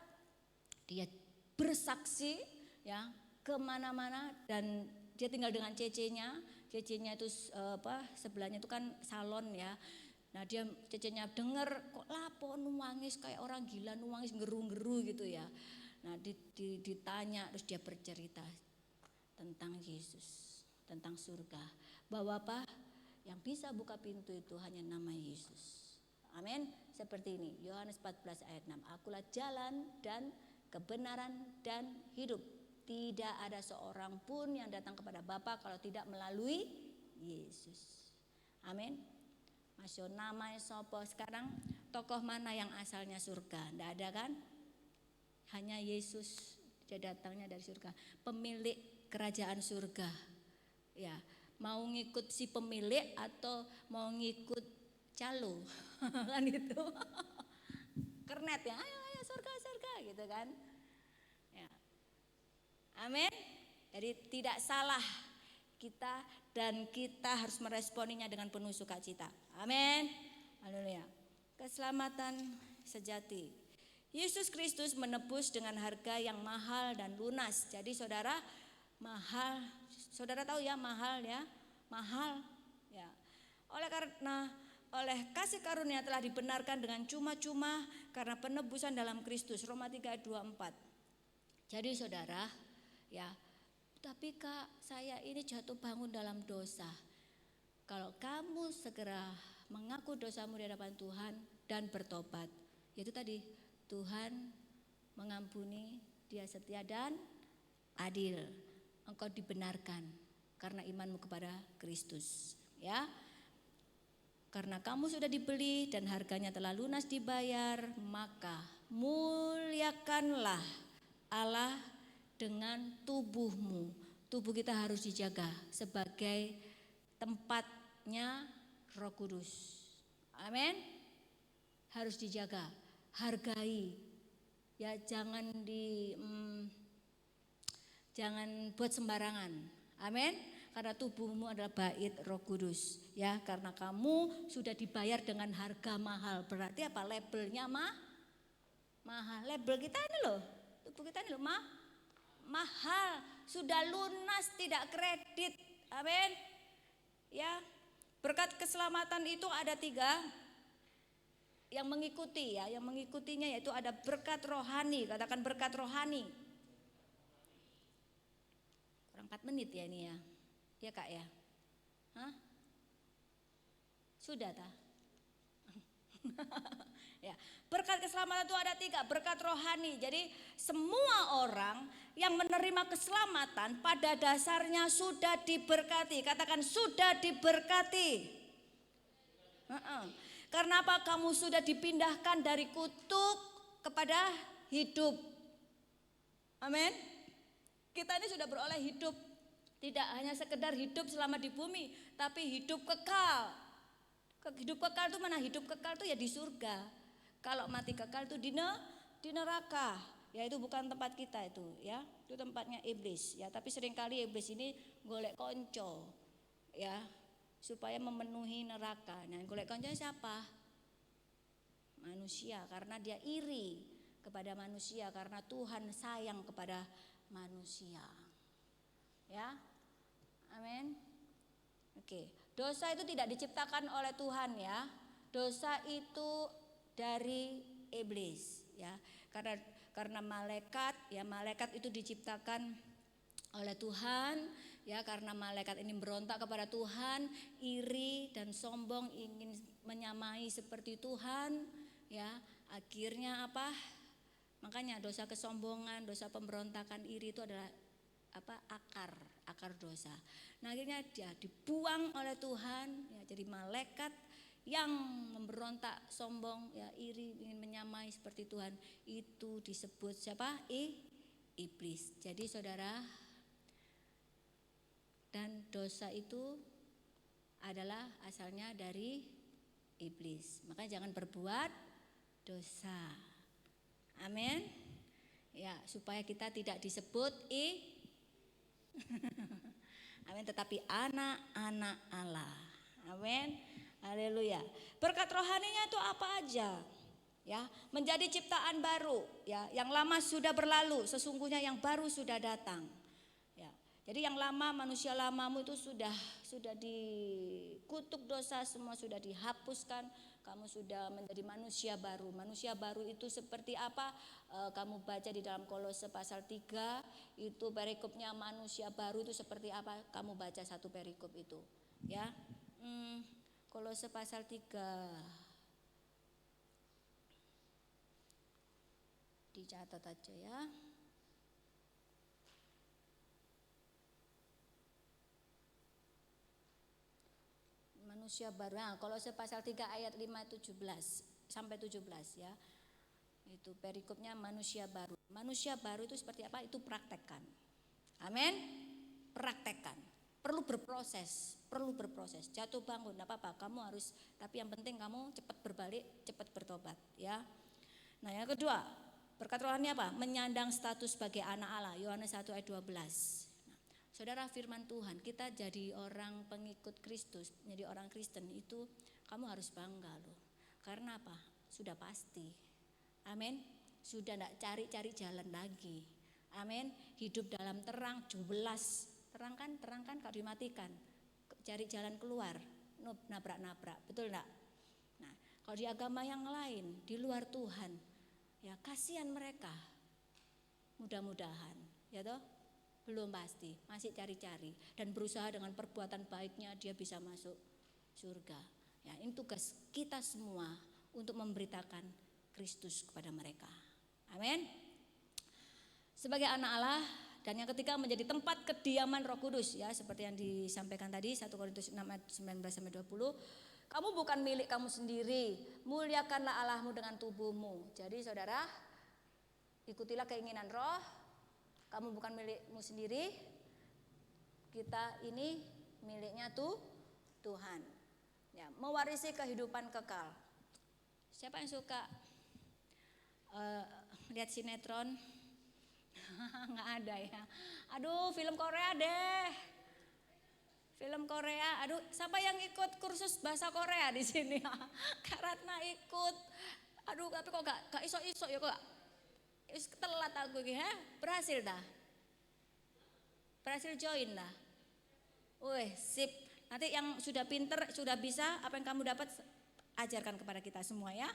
dia bersaksi ya kemana-mana, dan dia tinggal dengan cecenya itu sebelahnya itu kan salon ya. Nah dia cecenya dengar kok lapo nuangis kayak orang gila, nuangis ngeru-ngeru gitu ya. Nah ditanya, terus dia bercerita tentang Yesus, tentang surga, bahwa yang bisa buka pintu itu hanya nama Yesus. Amin. Seperti ini Yohanes 14 ayat 6, akulah jalan dan kebenaran dan hidup. Tidak ada seorang pun yang datang kepada Bapa kalau tidak melalui Yesus. Amin. Masya nama sopo sekarang, tokoh mana yang asalnya surga? Tidak ada kan? Hanya Yesus, dia datangnya dari surga. Pemilik kerajaan surga. Ya, mau ngikut si pemilik atau mau ngikut calo? Kan itu. Kernet ya, ayo surga gitu kan. Ya. Amin. Jadi tidak salah kita, dan kita harus meresponinya dengan penuh sukacita. Amin. Haleluya. Keselamatan sejati. Yesus Kristus menebus dengan harga yang mahal dan lunas. Jadi saudara, mahal. Saudara tahu ya, mahal ya. Mahal ya. Oleh kasih karunia telah dibenarkan dengan cuma-cuma karena penebusan dalam Kristus. Roma 3 ayat 24. Jadi saudara, ya, tapi Kak, saya ini jatuh bangun dalam dosa. Kalau kamu segera mengaku dosamu di hadapan Tuhan dan bertobat, yaitu tadi, Tuhan mengampuni, Dia setia dan adil. Engkau dibenarkan karena imanmu kepada Kristus, ya. Karena kamu sudah dibeli dan harganya telah lunas dibayar, maka muliakanlah Allah dengan tubuhmu. Tubuh kita harus dijaga sebagai tempatnya Roh Kudus. Amin. harus dijaga, hargai. Ya jangan buat sembarangan. Amin. Karena tubuhmu adalah bait Roh Kudus, ya. Karena kamu sudah dibayar dengan harga mahal. Berarti apa? Labelnya mahal. Label kita ini loh, tubuh kita ini loh mahal. Sudah lunas, tidak kredit. Amin. Ya. Berkat keselamatan itu ada 3 yang mengikuti, ya. Yang mengikutinya yaitu ada berkat rohani. Katakan berkat rohani. Kurang 4 menit ya ini ya. Ya Kak ya. Hah? Sudah tak? Ya, berkat keselamatan itu ada 3, berkat rohani. Jadi semua orang yang menerima keselamatan pada dasarnya sudah diberkati. Katakan sudah diberkati. Karena apa? Kamu sudah dipindahkan dari kutuk kepada hidup. Amin. Kita ini sudah beroleh hidup. Tidak hanya sekedar hidup selama di bumi, tapi hidup kekal. Hidup kekal itu mana? Hidup kekal itu ya di surga. Kalau mati kekal itu di neraka. Ya itu bukan tempat kita itu, ya. Itu tempatnya iblis, ya. Tapi seringkali iblis ini golek konco, ya, supaya memenuhi neraka. Nah, golek konco siapa? Manusia, karena dia iri kepada manusia, karena Tuhan sayang kepada manusia. Ya, amin. Oke, dosa itu tidak diciptakan oleh Tuhan, ya. Dosa itu dari iblis, ya. Karena malaikat, ya, malaikat itu diciptakan oleh Tuhan, ya. Karena malaikat ini berontak kepada Tuhan, iri dan sombong, ingin menyamai seperti Tuhan, ya. Akhirnya apa? Makanya dosa kesombongan, dosa pemberontakan, iri itu adalah akar dosa. Nah, akhirnya dia dibuang oleh Tuhan, ya, jadi malaikat yang memberontak, sombong, ya, iri, ingin menyamai seperti Tuhan, itu disebut siapa? Iblis. Jadi saudara, dan dosa itu adalah asalnya dari iblis. Makanya jangan berbuat dosa. Amin. Ya, supaya kita tidak disebut amin, tetapi anak-anak Allah. Amin. Haleluya. Berkat rohaninya itu apa aja? Ya, menjadi ciptaan baru, ya. Yang lama sudah berlalu, sesungguhnya yang baru sudah datang. Ya. Jadi yang lama, manusia lamamu itu sudah dikutuk dosa, semua sudah dihapuskan. Kamu sudah menjadi manusia baru. Manusia baru itu seperti apa? Kamu baca di dalam Kolose pasal 3, itu perikopnya manusia baru itu seperti apa? Kamu baca satu perikop itu, ya. Kolose pasal 3. Dicatat aja ya. Manusia baru. Nah, Kolose pasal 3 ayat 5 sampai 17 ya. Itu perikopnya manusia baru. Manusia baru itu seperti apa? Itu praktekkan. Amin. Praktekkan. Perlu berproses. Jatuh bangun, enggak apa-apa. Kamu harus, tapi yang penting kamu cepat berbalik, cepat bertobat, ya. Nah, yang kedua, berkat rohani apa? Menyandang status sebagai anak Allah. Yohanes 1 ayat 12. Saudara, firman Tuhan, kita jadi orang pengikut Kristus, menjadi orang Kristen itu kamu harus bangga loh. Karena apa? Sudah pasti. Amin. Sudah tidak cari-cari jalan lagi. Amin. Hidup dalam terang, jelas. Terang kan kalau dimatikan. Cari jalan keluar, nabrak-nabrak. Betul enggak? Nah, kalau di agama yang lain, di luar Tuhan, ya kasihan mereka. Mudah-mudahan, ya toh? Belum pasti, masih cari-cari dan berusaha dengan perbuatan baiknya dia bisa masuk surga. Ya, ini tugas kita semua untuk memberitakan Kristus kepada mereka. Amin. Sebagai anak Allah, dan yang ketiga menjadi tempat kediaman Roh Kudus, ya, seperti yang disampaikan tadi 1 Korintus 6 ayat 19 sampai 20. Kamu bukan milik kamu sendiri, muliakanlah Allahmu dengan tubuhmu. Jadi saudara, ikutilah keinginan Roh. Kamu bukan milikmu sendiri. Kita ini miliknya Tuhan. Ya, mewarisi kehidupan kekal. Siapa yang suka lihat sinetron? Nggak ada ya. Aduh, film Korea deh. Film Korea. Aduh, siapa yang ikut kursus bahasa Korea di sini? Kak Ratna ikut. Aduh, tapi kok gak iso-iso ya kok. Telat aku gitu, berhasil dah. Berhasil join dah. Wih, sip. Nanti yang sudah pinter, sudah bisa, apa yang kamu dapat ajarkan kepada kita semua ya.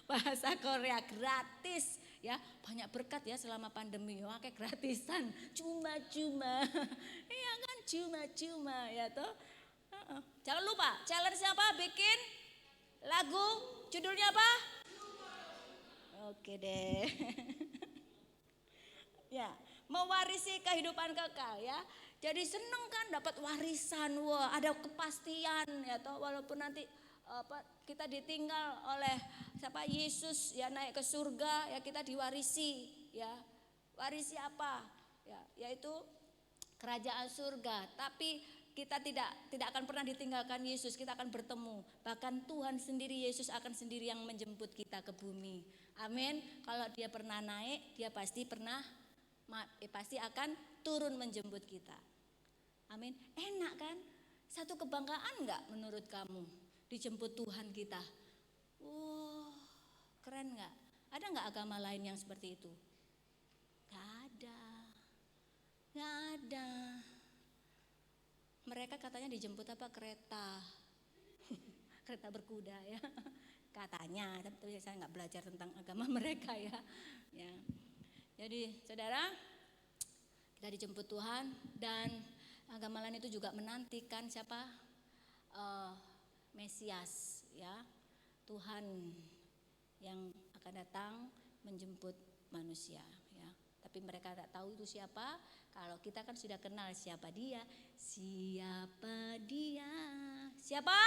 Bahasa Korea gratis ya, banyak berkat ya selama pandemi ya, kayak gratisan, cuma-cuma. Iya kan, cuma-cuma ya toh. Jangan lupa challenge apa, bikin lagu, judulnya apa? Oke deh. Ya, mewarisi kehidupan kekal ya. Jadi seneng kan dapat warisan, wah ada kepastian ya toh, walaupun nanti kita ditinggal oleh siapa, Yesus ya, naik ke surga ya, kita diwarisi ya. Warisi apa? Ya, yaitu kerajaan surga. Tapi kita tidak akan pernah ditinggalkan Yesus, kita akan bertemu. Bahkan Tuhan sendiri, Yesus akan sendiri yang menjemput kita ke bumi. Amin. Kalau dia pernah naik, dia pasti akan turun menjemput kita. Amin. Enak kan? Satu kebanggaan enggak menurut kamu? Dijemput Tuhan kita. Keren enggak? Ada enggak agama lain yang seperti itu? Enggak ada. Enggak ada. Mereka katanya dijemput apa? Kereta. Kereta berkuda ya. Katanya, tapi saya enggak belajar tentang agama mereka ya. Ya. Jadi, saudara, kita dijemput Tuhan, dan agama lain itu juga menantikan siapa? Mesias ya, Tuhan yang akan datang menjemput manusia ya. Tapi mereka tak tahu itu siapa. Kalau kita kan sudah kenal siapa dia. Siapa dia? Siapa?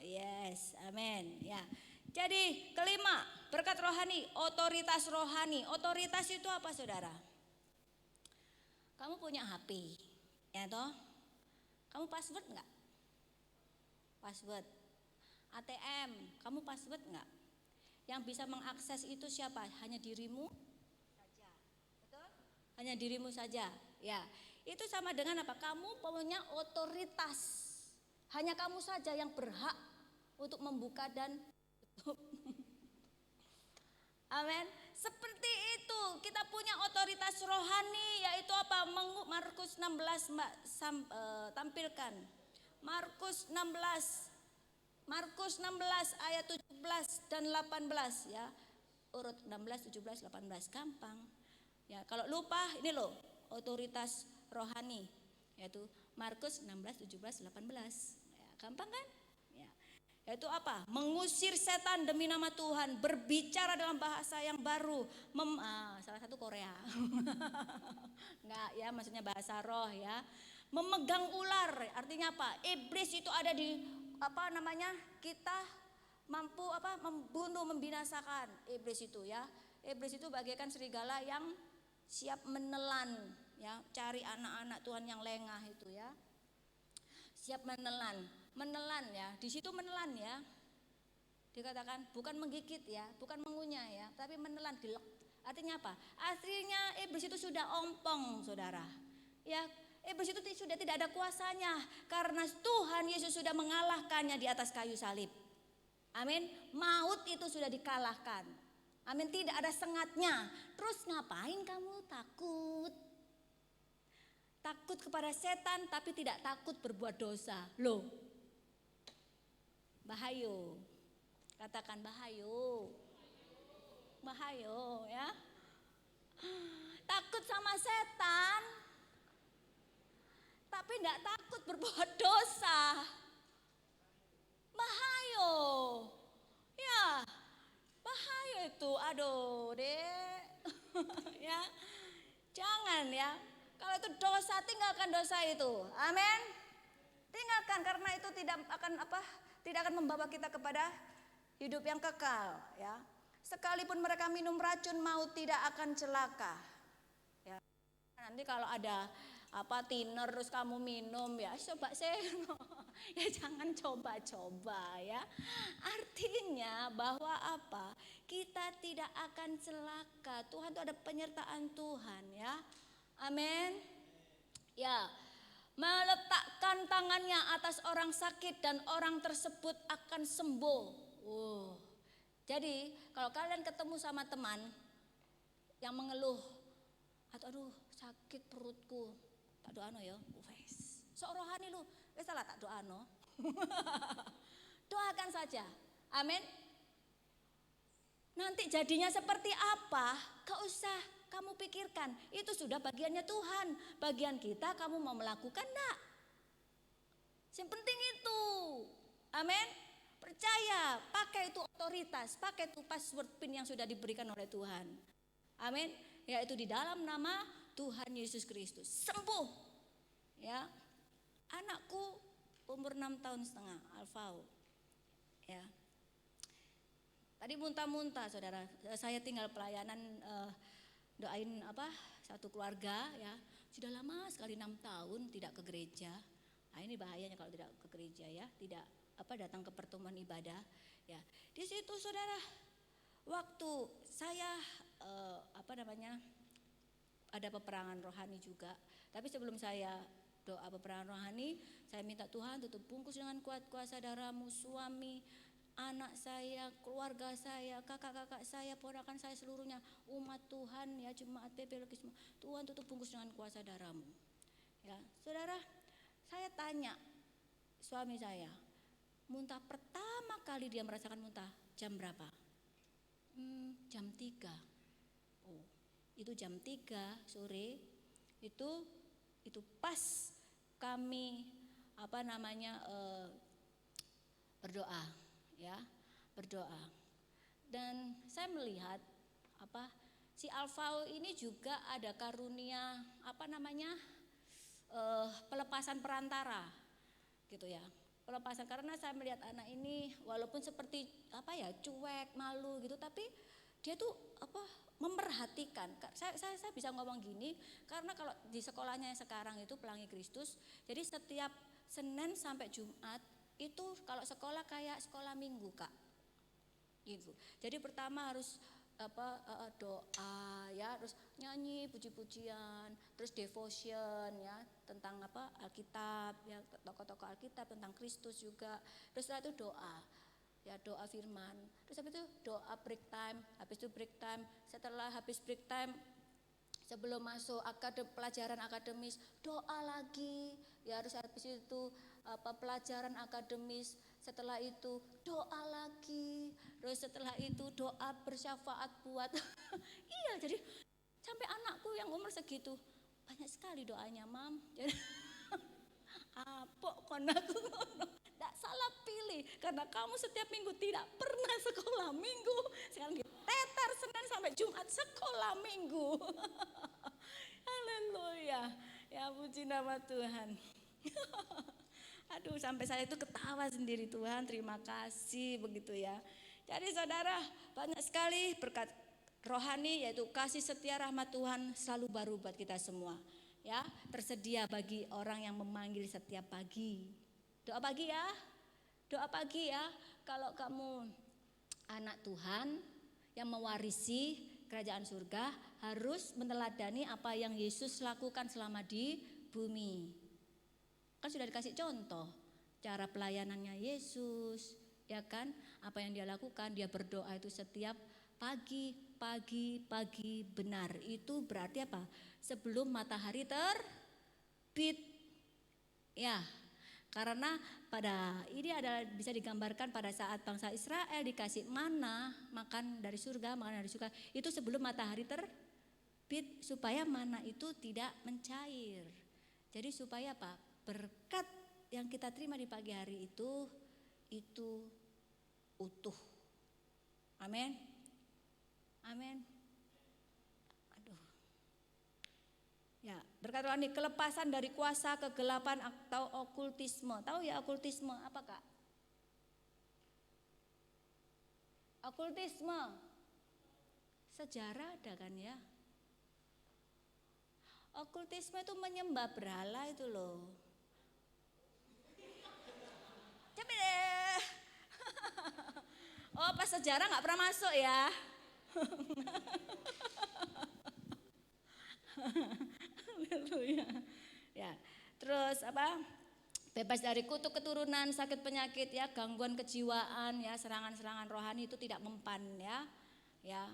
Yes, amin ya. Jadi kelima, berkat rohani, otoritas rohani. Otoritas itu apa saudara? Kamu punya HP ya toh? Kamu password enggak? Password. ATM, kamu password enggak? Yang bisa mengakses itu siapa? Hanya dirimu saja. Betul? Hanya dirimu saja. Ya. Itu sama dengan apa? Kamu punya otoritas. Hanya kamu saja yang berhak untuk membuka dan tutup. Amin. Seperti itu kita punya otoritas rohani, yaitu apa? Markus 16 tampilkan. Markus 16 ayat 17 dan 18 ya. Urut 16, 17, 18 gampang. Ya, kalau lupa ini loh, otoritas rohani yaitu Markus 16, 17, 18. Ya, gampang kan? Ya. Yaitu apa? Mengusir setan demi nama Tuhan, berbicara dalam bahasa yang baru, salah satu Korea. Enggak ya, maksudnya bahasa roh ya. Memegang ular, artinya apa? Iblis itu ada di kita mampu membunuh, membinasakan iblis itu ya. Iblis itu bagaikan serigala yang siap menelan ya, cari anak-anak Tuhan yang lengah itu ya. Siap menelan ya. Di situ menelan ya. Dikatakan bukan menggigit ya, bukan mengunyah ya, tapi menelan, dilek. Artinya apa? Artinya iblis itu sudah ompong, saudara. Ya, iblis itu sudah tidak ada kuasanya karena Tuhan Yesus sudah mengalahkannya di atas kayu salib. Amin. Maut itu sudah dikalahkan. Amin. Tidak ada sengatnya. Terus ngapain kamu takut? Takut kepada setan tapi tidak takut berbuat dosa. Loh. Bahayo. Katakan bahayo. Bahayo ya. Takut sama setan tapi tidak takut berbuat dosa. Bahayo. Ya. Bahayo itu. Aduh, Dek. Ya. Jangan ya. Kalau itu dosa, tinggalkan dosa itu. Amin. Tinggalkan, karena itu tidak akan membawa kita kepada hidup yang kekal ya. Sekalipun mereka minum racun, maut tidak akan celaka. Ya. Nanti kalau ada apa thinner terus kamu minum ya, coba seno. Ya jangan coba-coba ya. Artinya bahwa apa? Kita tidak akan celaka. Tuhan itu ada penyertaan Tuhan ya. Amin. Ya. Meletakkan tangannya atas orang sakit dan orang tersebut akan sembuh. Jadi kalau kalian ketemu sama teman yang mengeluh, atau aduh sakit perutku, tak doano ya, wes. Sok rohani lu, wes salah tak doano. Doakan saja, amin. Nanti jadinya seperti apa, gak usah kamu pikirkan. Itu sudah bagiannya Tuhan. Bagian kita kamu mau melakukan enggak? Yang penting itu, amin. Percaya, pakai itu otoritas, pakai itu password PIN yang sudah diberikan oleh Tuhan. Amin. Yaitu di dalam nama Tuhan Yesus Kristus. Sembuh. Ya. Anakku umur 6 tahun setengah, Alfao. Ya. Tadi muntah-muntah saudara. Saya tinggal pelayanan doain satu keluarga ya. Sudah lama sekali 6 tahun tidak ke gereja. Nah, ini bahayanya kalau tidak ke gereja ya, tidak datang ke pertemuan ibadah ya. Di situ saudara, waktu saya ada peperangan rohani juga. Tapi sebelum saya doa peperangan rohani, saya minta Tuhan tutup bungkus dengan kuat kuasa darah-Mu suami, anak saya, keluarga saya, kakak-kakak saya, ponakan saya seluruhnya, umat Tuhan ya, jemaat PPLG semua. Tuhan tutup bungkus dengan kuasa darah-Mu. Ya, saudara, saya tanya suami saya, muntah pertama kali dia merasakan muntah jam berapa? Jam 3. Oh, itu jam 3 sore. Itu pas kami berdoa ya, berdoa. Dan saya melihat si Alfao ini juga ada karunia pelepasan perantara gitu ya. Pelepasan, karena saya melihat anak ini walaupun seperti cuek, malu gitu, tapi dia tuh memperhatikan. Saya bisa ngomong gini karena kalau di sekolahnya yang sekarang itu Pelangi Kristus, jadi setiap Senin sampai Jumat itu kalau sekolah kayak sekolah minggu Kak gitu. Jadi pertama harus doa ya, terus nyanyi puji-pujian, terus devotion ya tentang Alkitab ya, tokoh-tokoh Alkitab tentang Kristus juga. Terus setelah itu doa ya, doa firman. Terus habis itu doa break time, habis itu break time. Setelah habis break time, sebelum masuk pelajaran akademis, doa lagi ya. Harus habis itu pelajaran akademis, setelah itu doa lagi, terus setelah itu doa bersyafaat buat iya, jadi sampai anakku yang umur segitu banyak sekali doanya, Mam. Jadi apok konaku ngono. Tidak salah pilih, karena kamu setiap minggu tidak pernah sekolah minggu. Sekarang tetar Senin sampai Jumat sekolah minggu. Haleluya. Ya puji nama Tuhan. Aduh, sampai saya itu ketawa sendiri. Tuhan terima kasih begitu ya. Jadi saudara, banyak sekali berkat rohani, yaitu kasih setia rahmat Tuhan selalu baru buat kita semua. Ya, tersedia bagi orang yang memanggil setiap pagi. Doa pagi ya. Doa pagi ya. Kalau kamu anak Tuhan yang mewarisi kerajaan surga, harus meneladani apa yang Yesus lakukan selama di bumi. Kan sudah dikasih contoh cara pelayanannya Yesus, ya kan? Apa yang dia lakukan, dia berdoa itu setiap pagi benar. Itu berarti apa? Sebelum matahari terbit. Ya. Karena ini adalah bisa digambarkan pada saat bangsa Israel dikasih mana, makan dari surga, itu sebelum matahari terbit, supaya mana itu tidak mencair. Jadi supaya apa? Berkat yang kita terima di pagi hari itu utuh. Amin. Amin. Aduh. Ya, berkat rohani, kelepasan dari kuasa kegelapan atau okultisme. Tahu ya okultisme apa Kak? Okultisme. Sejarah ada kan ya? Okultisme itu menyembah berhala itu loh. Coba deh. Oh, pas sejarah nggak pernah masuk ya. Haleluya. Ya. Terus apa? Bebas dari kutuk keturunan, sakit penyakit ya, gangguan kejiwaan ya, serangan-serangan rohani itu tidak mempan ya. Ya,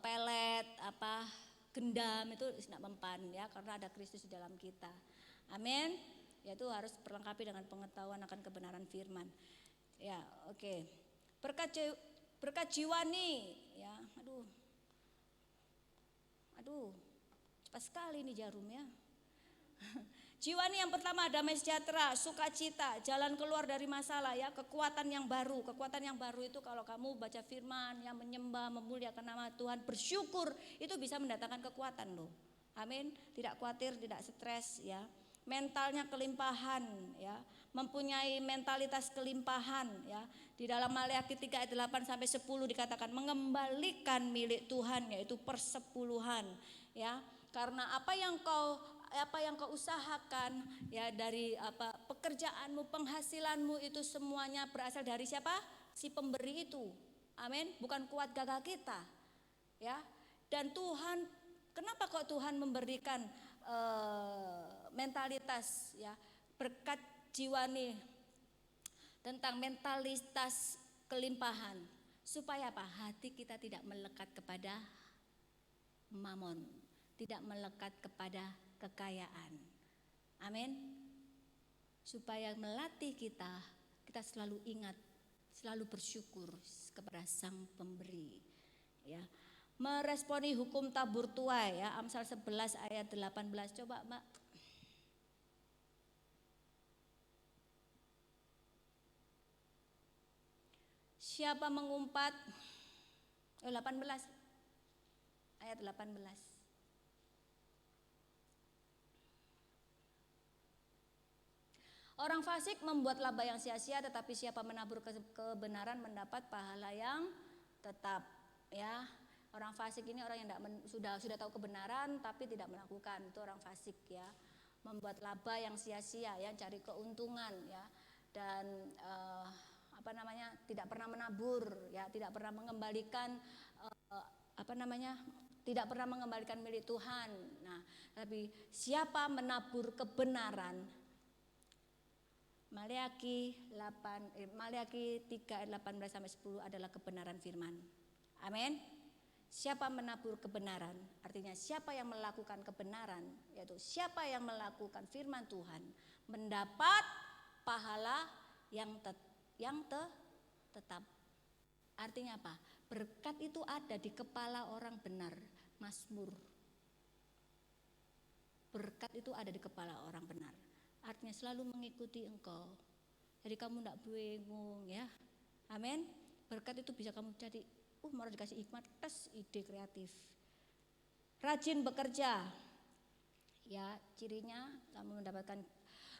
pelet apa gendam itu tidak mempan ya, karena ada Kristus di dalam kita. Amin. Yaitu harus perlengkapi dengan pengetahuan akan kebenaran firman. Ya, oke. Berkat jiwani ya. Aduh. Cepat sekali ini jarum ya. Jiwani yang pertama damai sejahtera, sukacita, jalan keluar dari masalah ya, kekuatan yang baru. Kekuatan yang baru itu kalau kamu baca firman, yang menyembah, memuliakan nama Tuhan, bersyukur, itu bisa mendatangkan kekuatan loh. Amin. Tidak khawatir, tidak stres ya. Mentalnya kelimpahan ya, mempunyai mentalitas kelimpahan ya. Di dalam Maleakhi 3 ayat 8 sampai 10 dikatakan mengembalikan milik Tuhan, yaitu persepuluhan ya. Karena apa yang kau usahakan ya, dari apa pekerjaanmu, penghasilanmu itu semuanya berasal dari siapa? Si pemberi itu. Amin. Bukan kuat gagah kita. Ya. Dan Tuhan, kenapa kok Tuhan memberikan mentalitas ya, berkat jiwani tentang mentalitas kelimpahan, supaya apa? Hati kita tidak melekat kepada mamon, tidak melekat kepada kekayaan. Amin. Supaya melatih kita selalu ingat, selalu bersyukur kepada Sang Pemberi. Ya. Meresponi hukum tabur tuai ya, Amsal 11 ayat 18. Coba Mbak. Siapa mengumpat 18 ayat 18. Orang fasik membuat laba yang sia-sia, tetapi siapa menabur kebenaran mendapat pahala yang tetap ya. Orang fasik ini orang yang sudah tahu kebenaran tapi tidak melakukan, itu orang fasik ya. Membuat laba yang sia-sia ya, cari keuntungan ya, dan tidak pernah menabur ya, tidak pernah mengembalikan tidak pernah mengembalikan milik Tuhan. Nah, tapi siapa menabur kebenaran, Maleakhi 3 ayat 18 sampai 10 adalah kebenaran firman. Amin. Siapa menabur kebenaran, artinya siapa yang melakukan kebenaran, yaitu siapa yang melakukan firman Tuhan, mendapat pahala yang tetap. Artinya apa? Berkat itu ada di kepala orang benar. Mazmur. Berkat itu ada di kepala orang benar. Artinya selalu mengikuti engkau. Jadi kamu tidak bingung ya. Amin. Berkat itu bisa kamu jadi, mau dikasih hikmat, tes ide kreatif. Rajin bekerja. Ya, cirinya kamu mendapatkan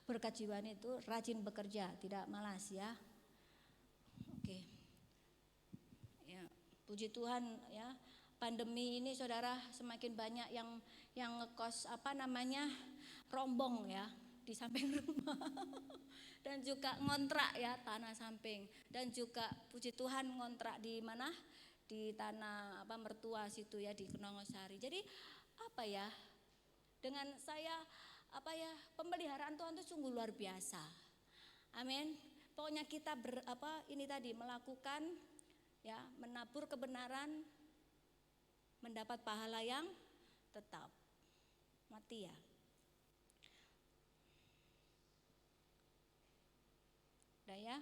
berkat jiwani itu rajin bekerja, tidak malas ya. Oke. Ya, puji Tuhan ya. Pandemi ini saudara semakin banyak yang ngekos rombong ya di samping rumah. Dan juga ngontrak ya tanah samping, dan juga puji Tuhan ngontrak di mana? Di tanah mertua situ ya, di Kenongosari. Jadi dengan saya pemeliharaan Tuhan itu sungguh luar biasa. Amin. Pokoknya kita melakukan ya, menabur kebenaran, mendapat pahala yang tetap. Mati ya. Udah ya.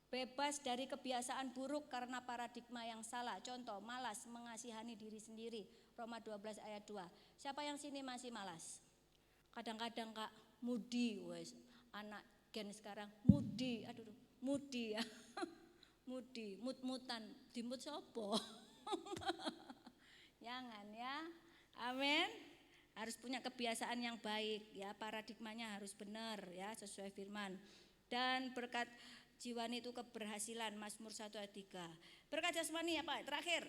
Bebas dari kebiasaan buruk karena paradigma yang salah. Contoh, malas, mengasihani diri sendiri. Roma 12 ayat 2. Siapa yang sini masih malas? Kadang-kadang Kak, mudi, anak gen sekarang mudi, mudi ya. Mudi, mut-mutan, dimut sopo. Jangan ya. Amin. Harus punya kebiasaan yang baik ya, paradigmanya harus benar ya, sesuai firman. Dan berkat jiwani itu keberhasilan, Mazmur 1 ayat 3. Berkat jasmani apa? Terakhir,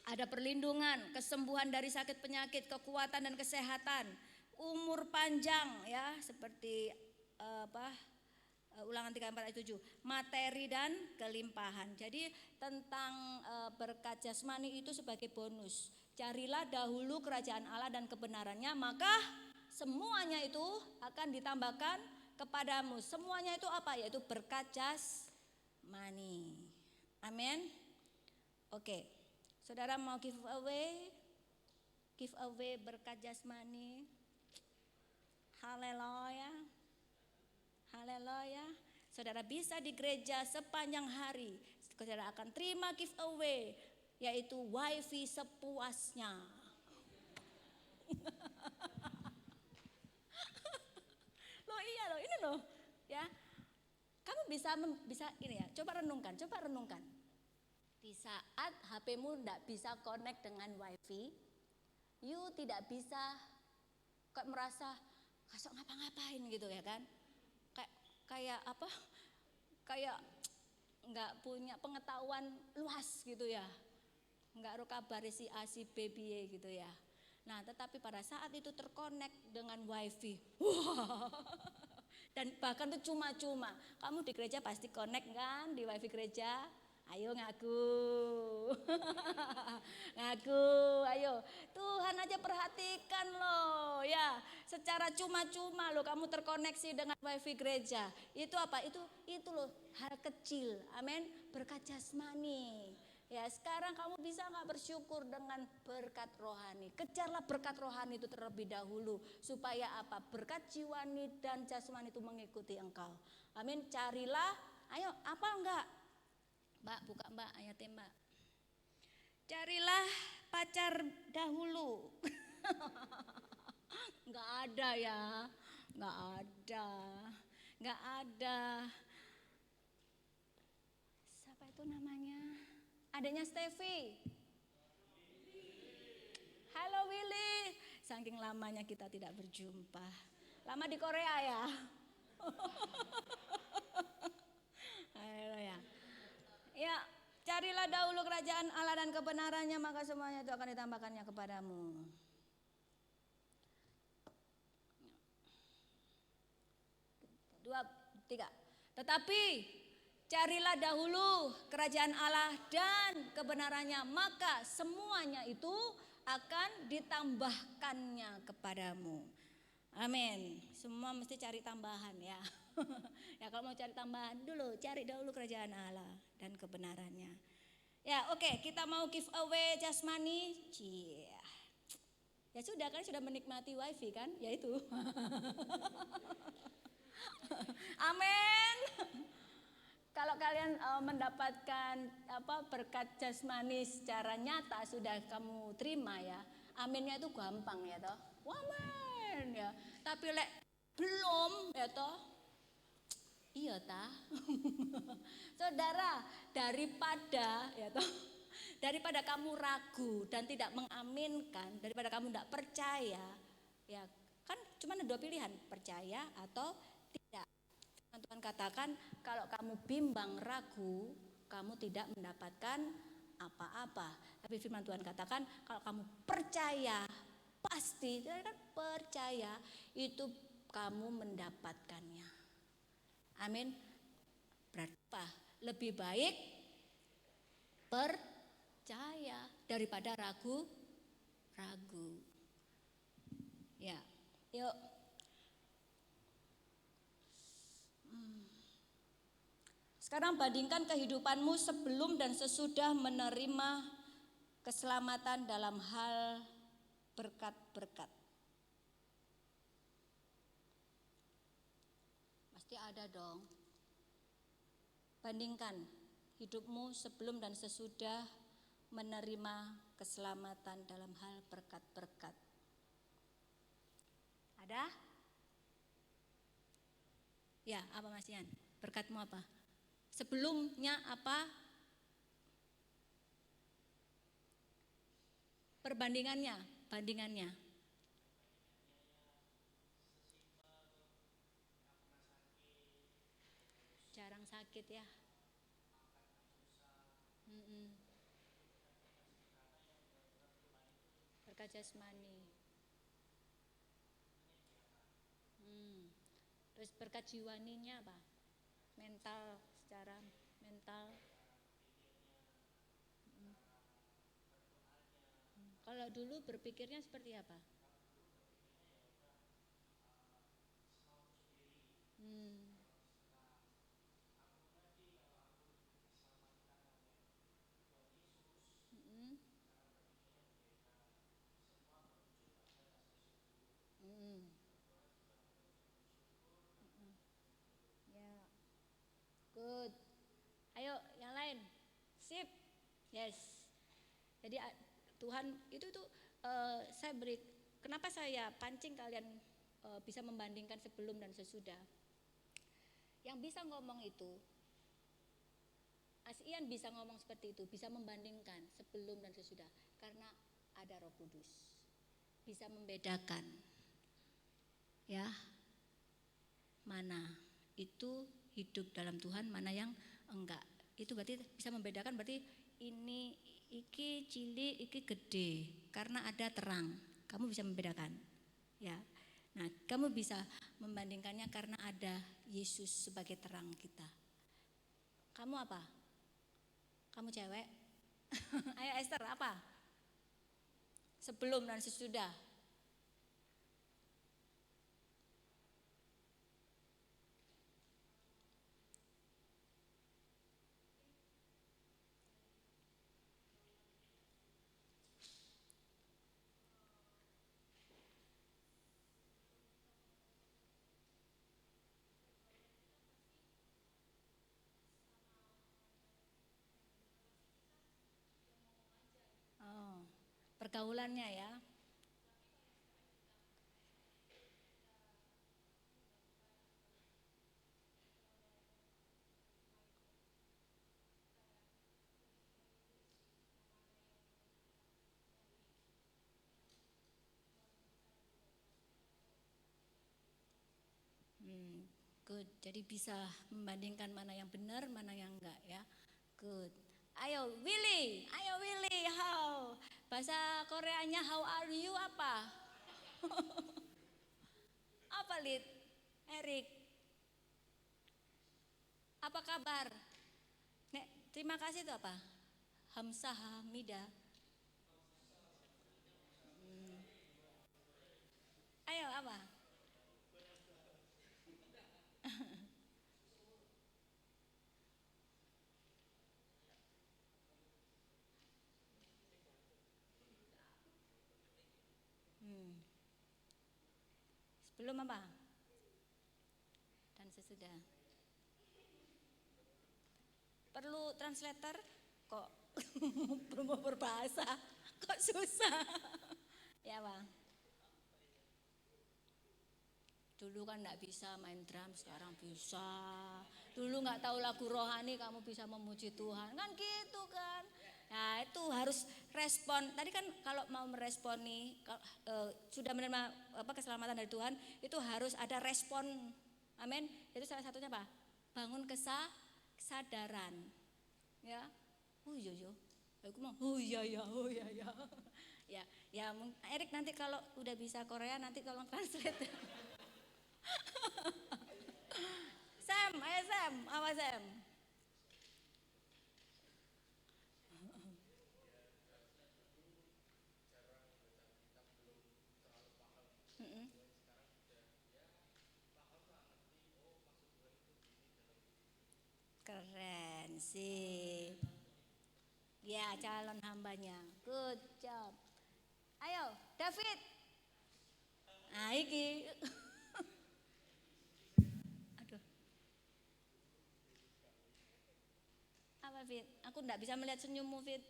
Ada perlindungan, kesembuhan dari sakit penyakit, kekuatan dan kesehatan, umur panjang ya, seperti Ulangan 3, 4 ayat 7, materi dan kelimpahan. Jadi tentang berkat jasmani itu sebagai bonus. Carilah dahulu kerajaan Allah dan kebenarannya, maka semuanya itu akan ditambahkan kepadamu. Semuanya itu apa? Yaitu berkat jasmani. Amin. Oke. Saudara mau give away berkat jasmani. Haleluya. Haleluya. Saudara bisa di gereja sepanjang hari. Saudara akan terima giveaway, yaitu wifi sepuasnya. Loh iya loh, ini loh ya. Kamu bisa ini ya, coba renungkan. Di saat HP-mu tidak bisa connect dengan wifi, you tidak bisa kok merasa kasok ngapa-ngapain gitu ya kan. Kayak apa? Kayak nggak punya pengetahuan luas gitu ya, nggak ro kabar si A si B gitu ya. Nah, tetapi pada saat itu terkonek dengan wifi, wah, dan bahkan itu cuma-cuma. Kamu di gereja pasti connect kan di wifi gereja? Ayo ngaku, ngaku, ayo. Tuhan aja perhatikan loh ya. Secara cuma-cuma loh kamu terkoneksi dengan wifi gereja. Itu apa? Itu loh hal kecil. Amin. Berkat jasmani. Ya sekarang kamu bisa nggak bersyukur dengan berkat rohani? Kejarlah berkat rohani itu terlebih dahulu. Supaya apa? Berkat jiwani dan jasmani itu mengikuti engkau. Amin. Carilah, ayo apa enggak? Mbak, buka Mbak ayatnya Mbak. Carilah pacar dahulu. Enggak ada ya. Enggak ada. Siapa itu namanya? Adanya Steffi. Halo Willy. Saking lamanya kita tidak berjumpa. Lama di Korea ya. Halo ya. Ya, carilah dahulu kerajaan Allah dan kebenarannya, maka semuanya itu akan ditambahkannya kepadamu. Dua, tiga. Tetapi carilah dahulu kerajaan Allah dan kebenarannya, maka semuanya itu akan ditambahkannya kepadamu. Amin. Semua mesti cari tambahan ya. Ya kalau mau cari tambahan dulu, cari dahulu kerajaan Allah dan kebenarannya. Ya oke, kita mau give away jasmani. Ya sudah kan, sudah menikmati wifi kan, ya itu. Amin. Kalau kalian mendapatkan berkat jasmani secara nyata sudah kamu terima ya. Aminnya itu gampang ya toh. Amin ya. Tapi lek belum ya toh. Iya ta. Saudara, daripada kamu ragu dan tidak mengaminkan, daripada kamu tidak percaya, ya kan cuma ada dua pilihan, percaya atau tidak. Tuhan katakan kalau kamu bimbang ragu, kamu tidak mendapatkan apa-apa. Tapi firman Tuhan katakan kalau kamu percaya, pasti, kan percaya itu kamu mendapatkannya. Amin. Berarti apa? Lebih baik percaya daripada ragu. Ya, yuk. Sekarang bandingkan kehidupanmu sebelum dan sesudah menerima keselamatan dalam hal berkat-berkat. Pasti ada dong. Bandingkan hidupmu sebelum dan sesudah menerima keselamatan dalam hal berkat-berkat. Ada? Ya, apa Mas Ian? Berkatmu apa? Sebelumnya apa? Bandingannya. Jarang sakit ya. secara jasmani. Terus berkat jiwaninya apa? Mental, secara mental. Kalau dulu berpikirnya seperti apa? Hmm. Mm-mm. Mm-mm. Ya, good. Ayo, yang lain. Sip. Yes. Jadi Tuhan itu tuh saya beri. Kenapa saya pancing kalian bisa membandingkan sebelum dan sesudah? Yang bisa ngomong itu, Asian bisa ngomong seperti itu, bisa membandingkan sebelum dan sesudah, karena ada Roh Kudus, bisa membedakan, ya, mana itu hidup dalam Tuhan, mana yang enggak. Itu berarti bisa membedakan, berarti ini iki cilik, iki gede, karena ada terang. Kamu bisa membedakan, ya. Nah, kamu bisa membandingkannya karena ada Yesus sebagai terang kita. Kamu apa? Kamu cewek? Ayo Esther, apa? Sebelum dan sesudah. Oh, pergaulannya ya. Good. Jadi bisa membandingkan mana yang benar, mana yang enggak ya. Good. Ayo Willy, how? Bahasa Koreanya how are you apa? Apa Lid? Erik, apa kabar? Nek, terima kasih itu apa? Hamsah Hamida. Ayo apa? Sebelum apa? Dan sesudah. Perlu translator? Kok belum berbahasa? Kok susah? Ya bang. Dulu kan nggak bisa main drum, sekarang bisa. Dulu nggak tahu lagu rohani, kamu bisa memuji Tuhan, kan gitu kan? Nah itu harus respon. Tadi kan kalau mau meresponi, sudah menerima keselamatan dari Tuhan, itu harus ada respon. Amin. Itu salah satunya apa? Bangun kesadaran. Ya, oh iya iya. Aku mau, oh iya iya, oh iya iya. Ya, ya, Erik nanti kalau udah bisa Korea nanti tolong translate. Sam, ayo Sam, apa Sam? Mm-mm. Keren sih. Ya, calon hambanya. Good job. Ayo, David. Nah, iki. Aduh, apa Fit? Aku enggak bisa melihat senyummu Fit.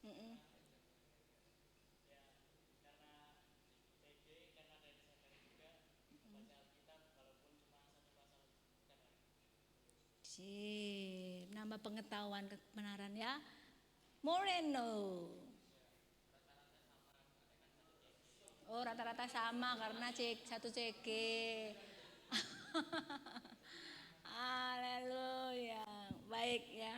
Mm-mm. Sip, nambah pengetahuan kebenaran ya. Moreno. Oh, rata-rata sama karena satu CG. Haleluya. Baik ya.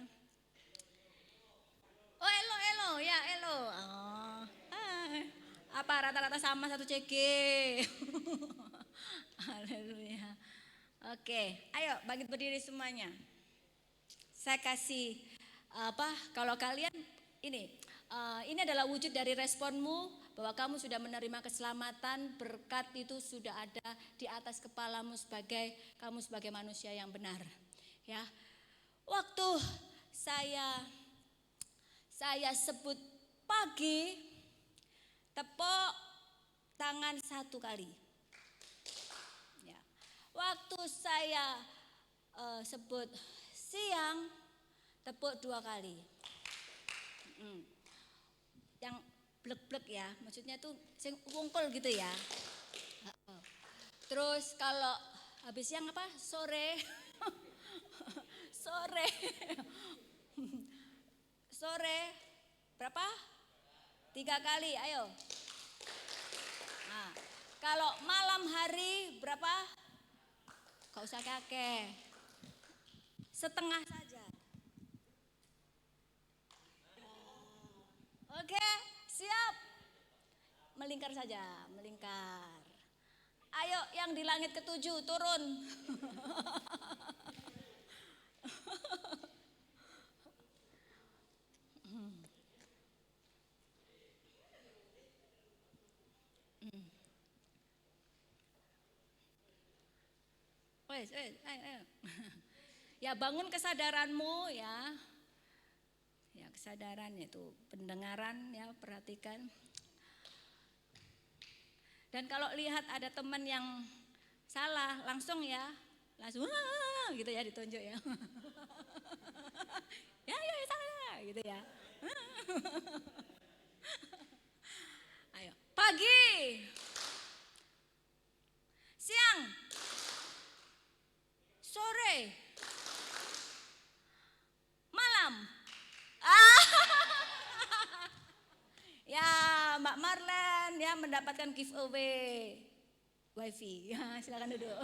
Oh elo elo ya elo. Oh. Apa rata-rata sama satu CG? Haleluya. Oke, ayo bangkit berdiri semuanya. Saya kasih apa? Kalau kalian ini adalah wujud dari responmu bahwa kamu sudah menerima keselamatan, berkat itu sudah ada di atas kepalamu kamu sebagai manusia yang benar. Ya. Waktu saya sebut pagi, tepuk tangan 1 kali. Ya. Waktu saya sebut siang, tepuk 2 kali. Yang blek-blek ya, maksudnya tuh sing wungkul gitu ya. Terus kalau habis siang apa? Sore. Sore berapa? 3 kali, ayo. Nah, kalau malam hari berapa? Gak usah kakek. Setengah saja. Oke, siap. Melingkar saja, melingkar. Ayo yang di langit ke-7 turun. Wes, ayo. Ya bangun kesadaranmu ya. Ya kesadaran itu pendengaran ya, perhatikan. Dan kalau lihat ada teman yang salah langsung langsung gitu ya ditunjuk ya. Ya salah gitu ya. Ayo, pagi. Siang. Sore. Malam. Ya, Mbak Marlen ya mendapatkan giveaway wifi. Ya, silakan duduk.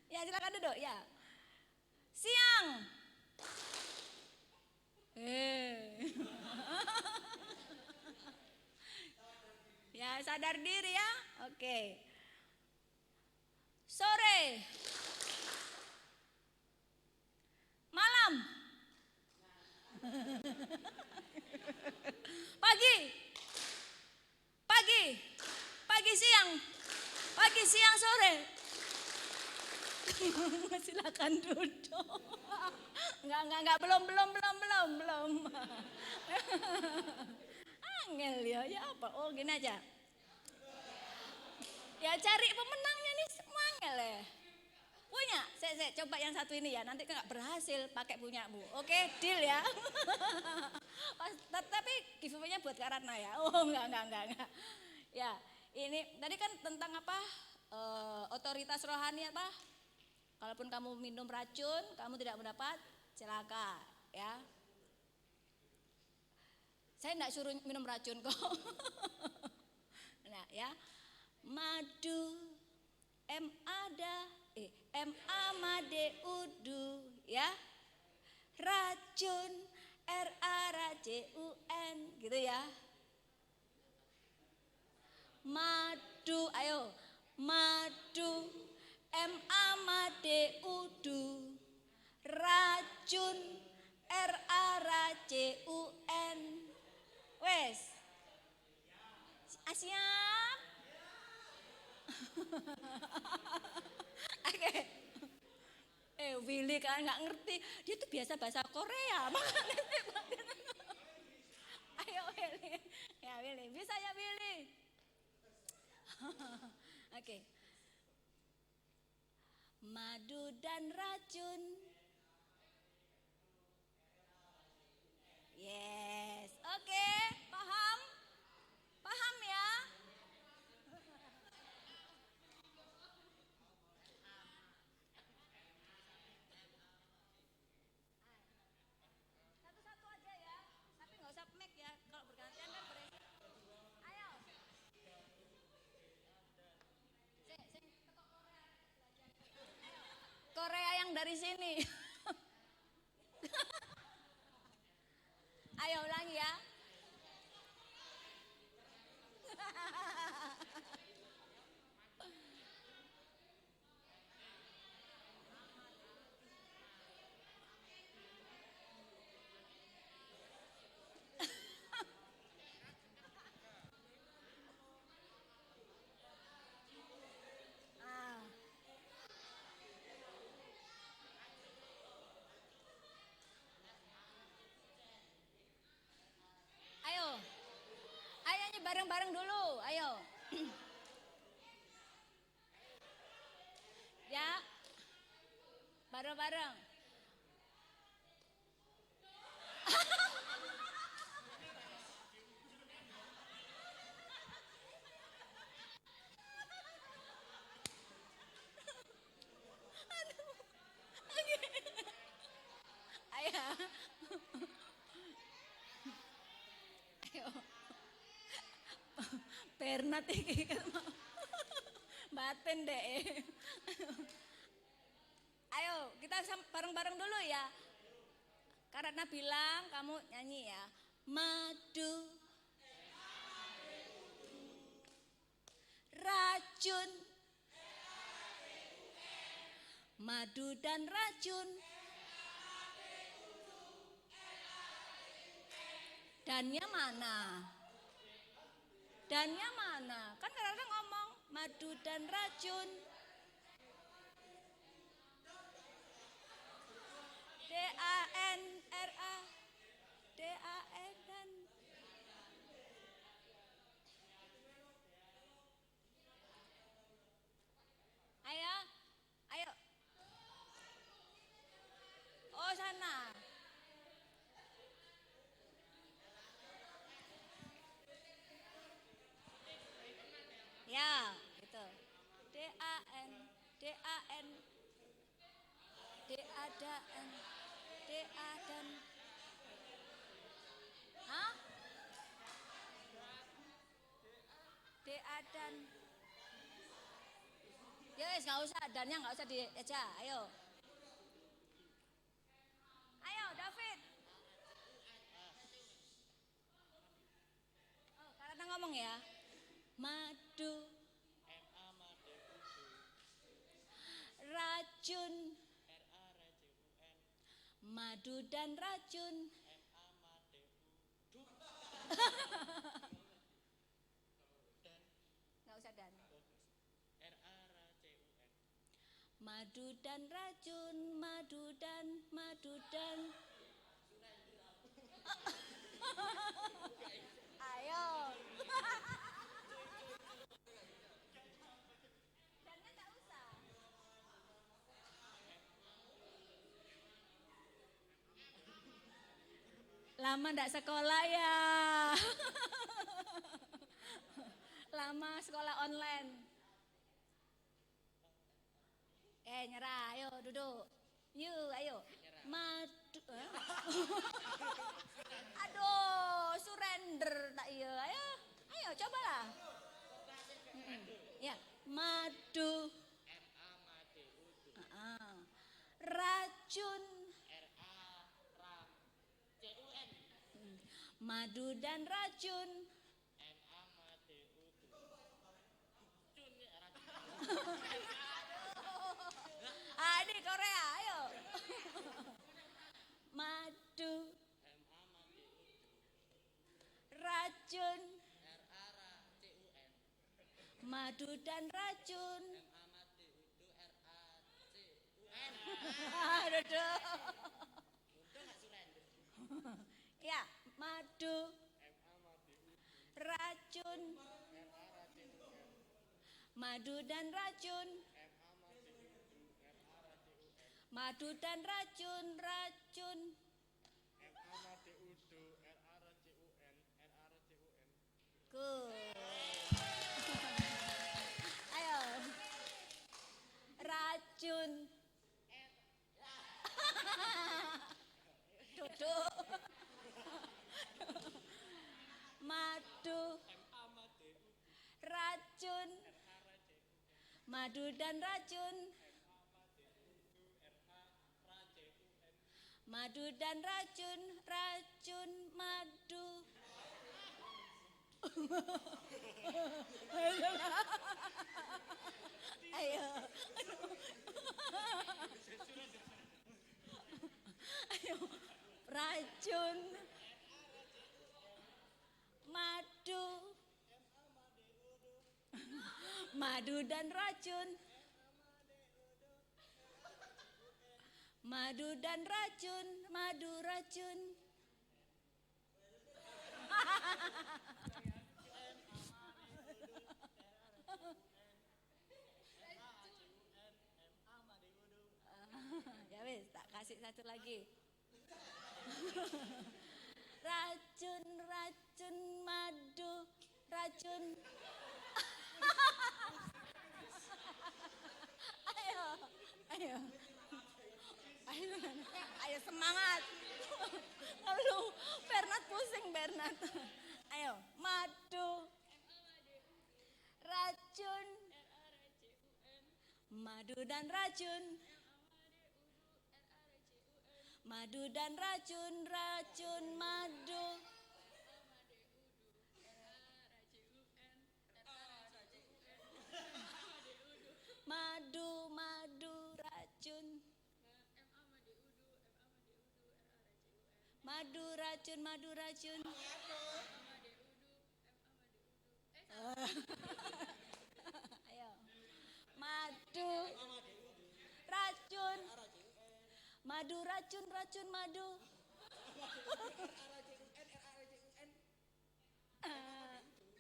Ya, silakan duduk ya. Siang. Ya, sadar diri ya. Oke. Sore. Malam. Pagi siang sore. Silakan duduk. Enggak, belum. Angel ya apa? Oh gini aja. Ya cari pemenangnya nih semua angel ya. Punya, saya coba yang satu ini ya. Nanti nggak berhasil pakai punyamu. Oke, deal ya. Tapi giveaway-nya buat Kak Ratna ya. Oh enggak. Ya, ini tadi kan tentang apa? Otoritas rohani apa? Kalaupun kamu minum racun, kamu tidak mendapat celaka, ya. Saya enggak suruh minum racun kok. Nah, ya. Madu MADUDU ya. Racun RACUN gitu ya. Madu, ayo. Madu MADUDU. Racun RACUN. Wes. Siap. Oke. Willy kan nggak ngerti, dia tuh biasa bahasa Korea, makanya. Ayo Willy, ya Willy, bisa ya Willy. Oke. Madu dan racun. Yes, oke, paham? Paham ya? Satu-satu aja ya, tapi nggak usah mic ya. Kalau bergantian kan beresik. Ayo. Sing ketok Korea belajar. Ayo. dari sini. Ayo ulangi ya. Ah. Ayo. Ayo nyanyi bareng-bareng dulu. Ayo. Ya. Bareng-bareng. Ayo. Ayo. Pernat iki kan. Batin deh. Ayo, kita bareng-bareng dulu ya. Karena bilang kamu nyanyi ya. Madu, racun, madu dan racun. Dannya mana? Dannya mana? Kan kadang-kadang ngomong madu dan racun. DANRA, DAN dan. Ayo, ayo. Oh sana. Ya, itu. DAN, DAN, DA dan, DA dan. Hah? DA dan. Yes, nggak usah, dannya nggak usah dieja. Ayo. Ayo, David. Oh, karena ngomong ya. Madu, racun, madu dan racun. Nggak usah dan. Madu dan racun, madu dan, madu dan. Ayo. Dannya nggak usah. Lama ndak sekolah ya. Lama sekolah online. Nyerah, ayo duduk. Yuk, ayo. Madu. Aduh, surrender tak iya. Ayo, ayo cobalah. Ya, madu. Racun. Madu dan racun. Di Korea, ayo. Madu, racun, madu dan racun. Aduh. Ya, madu, racun, madu dan racun. Madu dan racun, racun. Good. Ayo. Racun. Duduk. Madu. Racun. Madu dan racun. Madu dan racun, racun madu. Ayo. Ayo. Racun. Madu. Madu dan racun. Madu dan racun, madu racun. Ya wes, tak kasih satu lagi. Racun, racun, madu, racun. Ayo, ayo. Ayo, ayo semangat. Lalu Bernard pusing Bernard. Ayo, madu. Racun. Madu dan racun. Madu dan racun, racun madu. Madu, madu, racun. Madu, racun, madu, racun. Ayo. Madu. Racun. Madu, racun, racun, madu.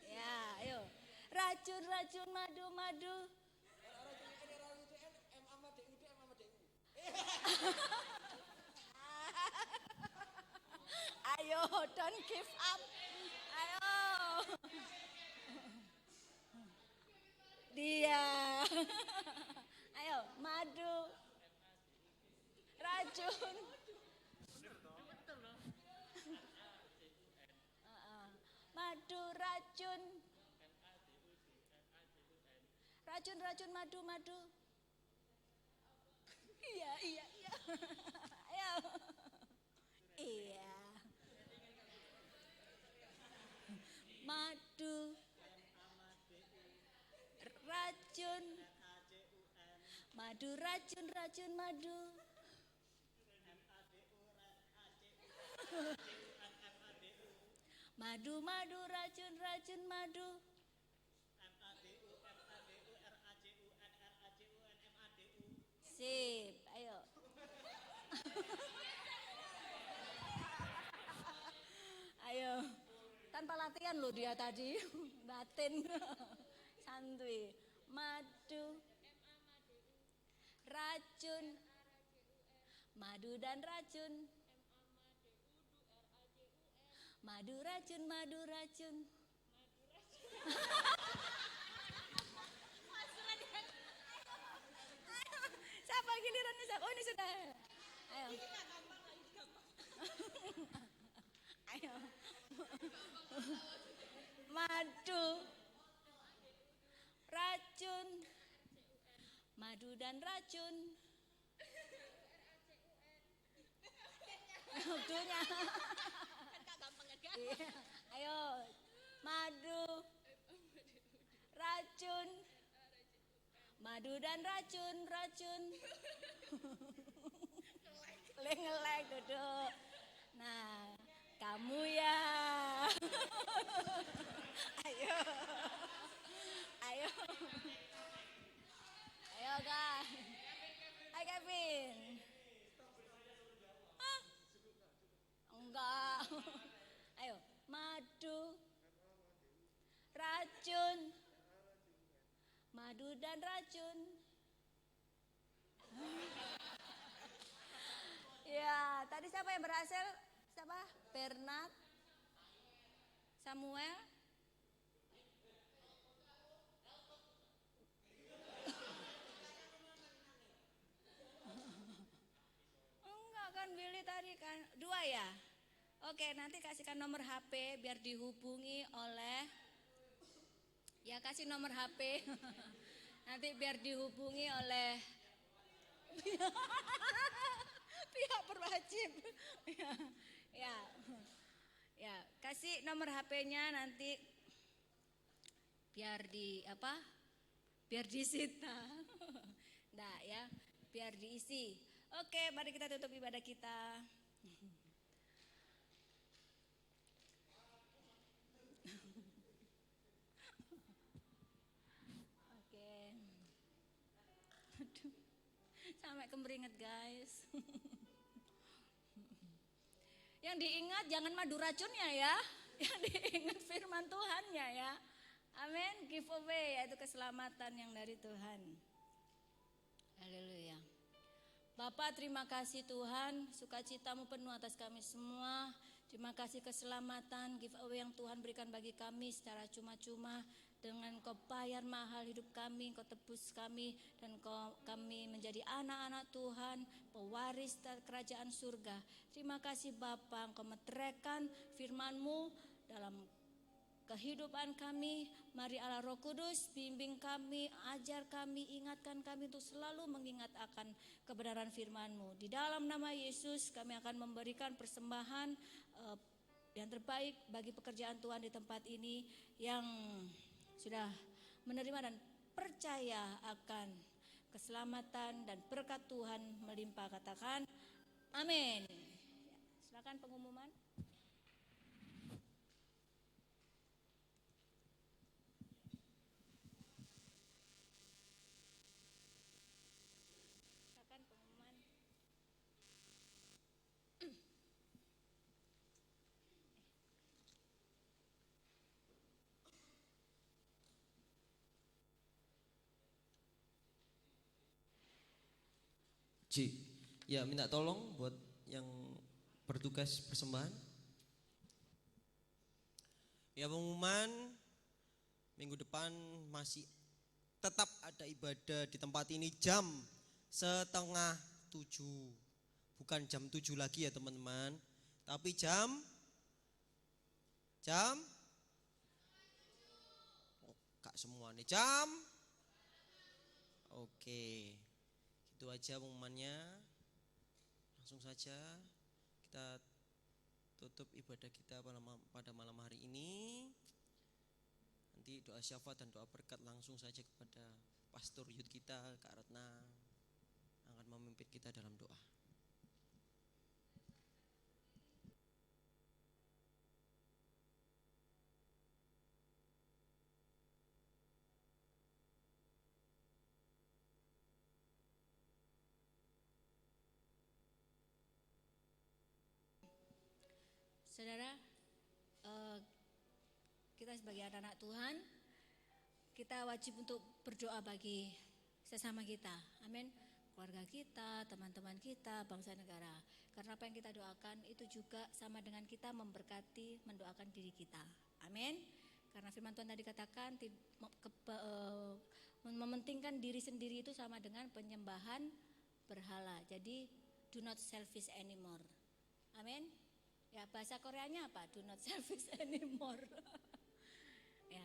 Ya, ayo. Racun, racun, madu, madu. Ayo, don't give up. Ayo. Dia. Ayo, madu. Racun. Madu, racun. Racun, racun, madu, madu. Iya, iya, iya. Ayo. Iya. Madu. Racun. Madu, racun, racun, madu. Madu, madu, racun, racun, madu. Sip, ayo. Ayo. Tanpa latihan loh dia tadi. Batin. Santuy. Madu. Racun. Madu dan racun. Madu racun, madu racun. Siapa gilirannya siapa? Oh ini sudah. Ayo. Ayo. Madu. Racun. Madu dan racun. Waktunya. Iya. Ayo. Madu. Racun. Madu dan racun, racun. Ngelek duduk. Nah, kamu ya. Ayo. Ayo. Ayo guys. Hai Kevin. Hah? Enggak. Ayo, madu. Racun. Madu dan racun. Ya, tadi siapa yang berhasil? Siapa? Bernard? Samuel? Enggak kan Billy tadi kan 2 ya? Oke, nanti kasihkan nomor HP biar dihubungi oleh. Ya kasih nomor HP. Nanti biar dihubungi oleh. pihak berwajib. Ya, ya, ya, kasih nomor HP-nya nanti biar biar disita. Nah ya, biar diisi. Oke, mari kita tutup ibadah kita. Oke. Aduh, sampai kemeringet guys. Yang diingat jangan madu racunnya ya. Yang diingat firman Tuhannya ya. Amin. Giveaway yaitu keselamatan yang dari Tuhan. Haleluya. Bapak, terima kasih Tuhan, sukacitamu penuh atas kami semua. Terima kasih keselamatan, giveaway yang Tuhan berikan bagi kami secara cuma-cuma. Dengan Kau bayar mahal hidup kami, Kau tebus kami, dan kami menjadi anak-anak Tuhan, pewaris kerajaan surga. Terima kasih Bapa, Engkau meteraikan firman-Mu dalam kehidupan kami. Mari Allah Roh Kudus bimbing kami, ajar kami, ingatkan kami untuk selalu mengingat akan kebenaran firman-Mu. Di dalam nama Yesus kami akan memberikan persembahan yang terbaik bagi pekerjaan Tuhan di tempat ini, yang sudah menerima dan percaya akan keselamatan dan berkat Tuhan melimpah. Katakan amin. Silakan pengumuman. Silakan pengumuman. Ci, ya minta tolong buat yang bertugas persembahan. Ya, pengumuman minggu depan masih tetap ada ibadah di tempat ini jam 6:30. Bukan jam 7 lagi ya teman-teman, tapi jam Kak semua nih jam. Oke. Itu aja pengumumannya. Langsung saja kita tutup ibadah kita pada malam hari ini. Nanti doa syafaat dan doa berkat langsung saja kepada pastor youth kita, Kak Ratna, akan memimpin kita dalam doa. Saudara, kita sebagai anak-anak Tuhan, kita wajib untuk berdoa bagi sesama kita. Amin. Keluarga kita, teman-teman kita, bangsa negara. Karena apa yang kita doakan itu juga sama dengan kita memberkati, mendoakan diri kita. Amin. Karena firman Tuhan tadi katakan mementingkan diri sendiri itu sama dengan penyembahan berhala. Jadi do not selfish anymore. Amin. Ya, bahasa Koreanya apa? Do not selfish anymore. Ya,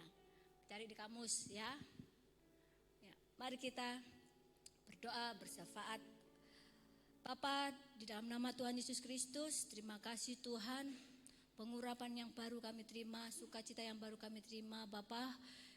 cari di kamus ya. Ya, mari kita berdoa bersyafaat. Bapa, di dalam nama Tuhan Yesus Kristus, terima kasih Tuhan, pengurapan yang baru kami terima, sukacita yang baru kami terima. Bapa,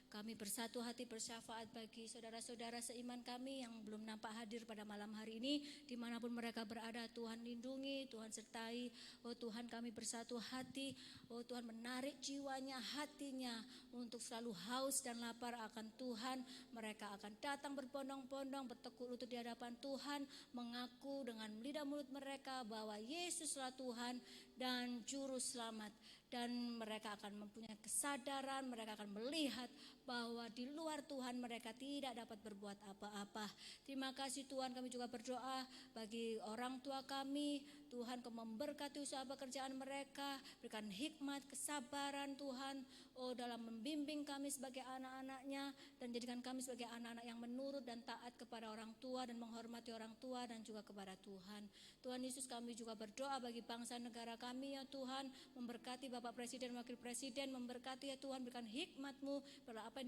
kami bersatu hati bersyafaat bagi saudara-saudara seiman kami yang belum nampak hadir pada malam hari ini. Dimanapun mereka berada, Tuhan lindungi, Tuhan sertai. Oh Tuhan, kami bersatu hati. Oh Tuhan, menarik jiwanya, hatinya untuk selalu haus dan lapar akan Tuhan. Mereka akan datang berbondong-bondong, bertekuk lutut di hadapan Tuhan, mengaku dengan lidah mulut mereka bahwa Yesuslah Tuhan dan Juru Selamat. Dan mereka akan mempunyai kesadaran, mereka akan melihat bahwa di luar Tuhan mereka tidak dapat berbuat apa-apa. Terima kasih Tuhan, kami juga berdoa bagi orang tua kami. Tuhan, Kau memberkati usaha pekerjaan mereka, berikan hikmat, kesabaran Tuhan, oh dalam membimbing kami sebagai anak-anaknya, dan jadikan kami sebagai anak-anak yang menurut dan taat kepada orang tua dan menghormati orang tua dan juga kepada Tuhan. Tuhan Yesus, kami juga berdoa bagi bangsa negara kami ya Tuhan, memberkati Bapak Presiden, Wakil Presiden, memberkati ya Tuhan, berikan hikmat-Mu, bahwa apa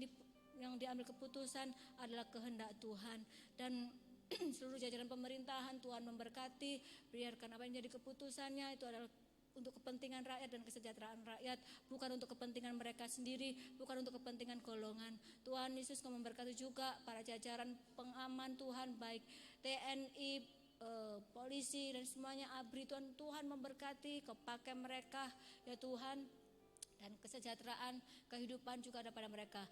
yang diambil keputusan adalah kehendak Tuhan. Dan seluruh jajaran pemerintahan. Tuhan memberkati, biarkan apa yang jadi keputusannya itu adalah untuk kepentingan rakyat dan kesejahteraan rakyat, bukan untuk kepentingan mereka sendiri, bukan untuk kepentingan golongan. Tuhan Yesus kau memberkati juga para jajaran pengaman Tuhan, baik TNI, polisi dan semuanya, ABRI. Tuhan memberkati, kau pakai mereka ya Tuhan, dan kesejahteraan kehidupan juga ada pada mereka.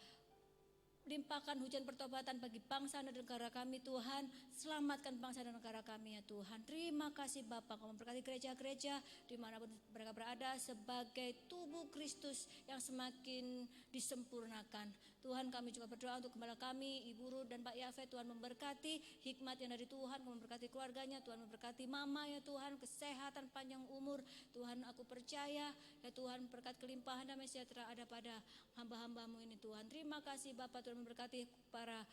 Limpahkan hujan pertobatan bagi bangsa dan negara kami Tuhan. Selamatkan bangsa dan negara kami ya Tuhan. Terima kasih Bapa, kau memberkati gereja-gereja dimanapun mereka berada sebagai tubuh Kristus yang semakin disempurnakan. Tuhan, kami juga berdoa untuk gembala kami, Ibu Ruth dan Pak Yafet. Tuhan memberkati hikmat yang dari Tuhan, kau memberkati keluarganya. Tuhan memberkati mama ya Tuhan, kesehatan panjang umur. Tuhan, aku percaya ya Tuhan, berkat kelimpahan damai sejahtera ada pada hamba-hambamu ini Tuhan. Terima kasih Bapak, Tuhan memberkati para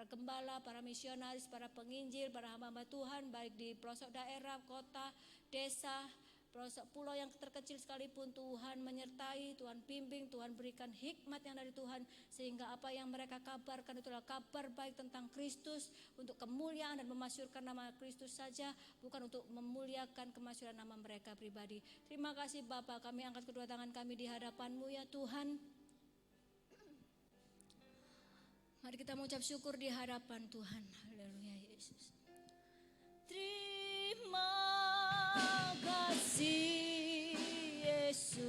gembala, para misionaris, para penginjil, para hamba-hamba Tuhan, baik di pelosok daerah, kota, desa, pelosok pulau yang terkecil sekalipun. Tuhan menyertai, Tuhan bimbing, Tuhan berikan hikmat yang dari Tuhan, sehingga apa yang mereka kabarkan itulah kabar baik tentang Kristus, untuk kemuliaan dan memasyurkan nama Kristus saja, bukan untuk memuliakan kemasyuran nama mereka pribadi. Terima kasih Bapa, kami angkat kedua tangan kami di hadapan-Mu ya Tuhan. Mari kita mengucap syukur di hadapan Tuhan. Haleluya Yesus. Terima kasih Yesus.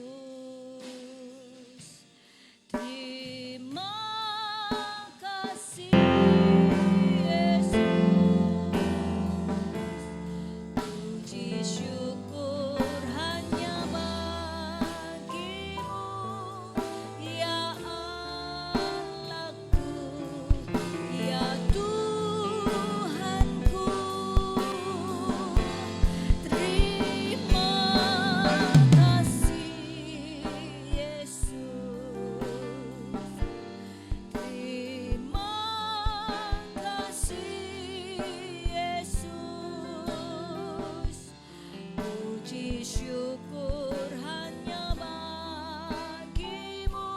Terima kasih Yesus. Puji syukur hanya bagi-Mu ya Allahku, ya Tuhanku. Terima kasih Yesus. Terima kasih Yesus. Puji syukur hanya bagi-Mu.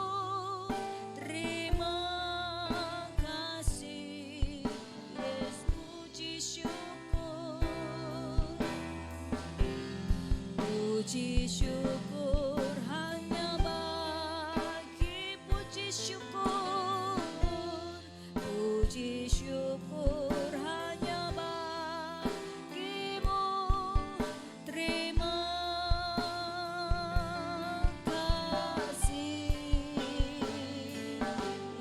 Terima kasih Yesus. Puji syukur. Puji syukur hanya bagi, puji syukur. Puji syukur hanya bagi-Mu. Terima kasih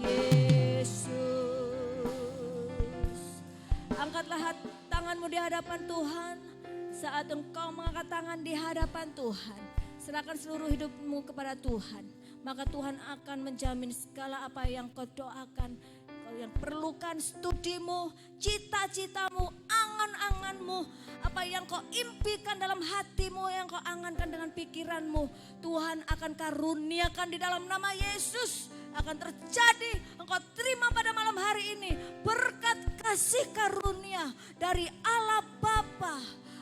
Yesus. Angkatlah tanganmu di hadapan Tuhan. Saat engkau mengangkat tangan di hadapan Tuhan, serahkan seluruh hidupmu kepada Tuhan, maka Tuhan akan menjamin segala apa yang kau doakan, kau yang perlukan, studimu, cita-citamu, angan-anganmu, apa yang kau impikan dalam hatimu, yang kau angankan dengan pikiranmu, Tuhan akan karuniakan di dalam nama Yesus. Akan terjadi, engkau terima pada malam hari ini berkat kasih karunia dari Allah Bapa,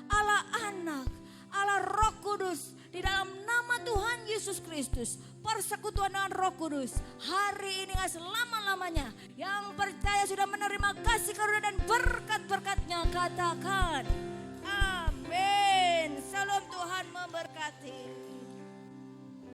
Allah Anak, Allah Roh Kudus, di dalam nama Tuhan Yesus Kristus. Persekutuan dengan Roh Kudus hari ini gak selama-lamanya. Yang percaya sudah menerima kasih karunia dan berkat-berkatnya, katakan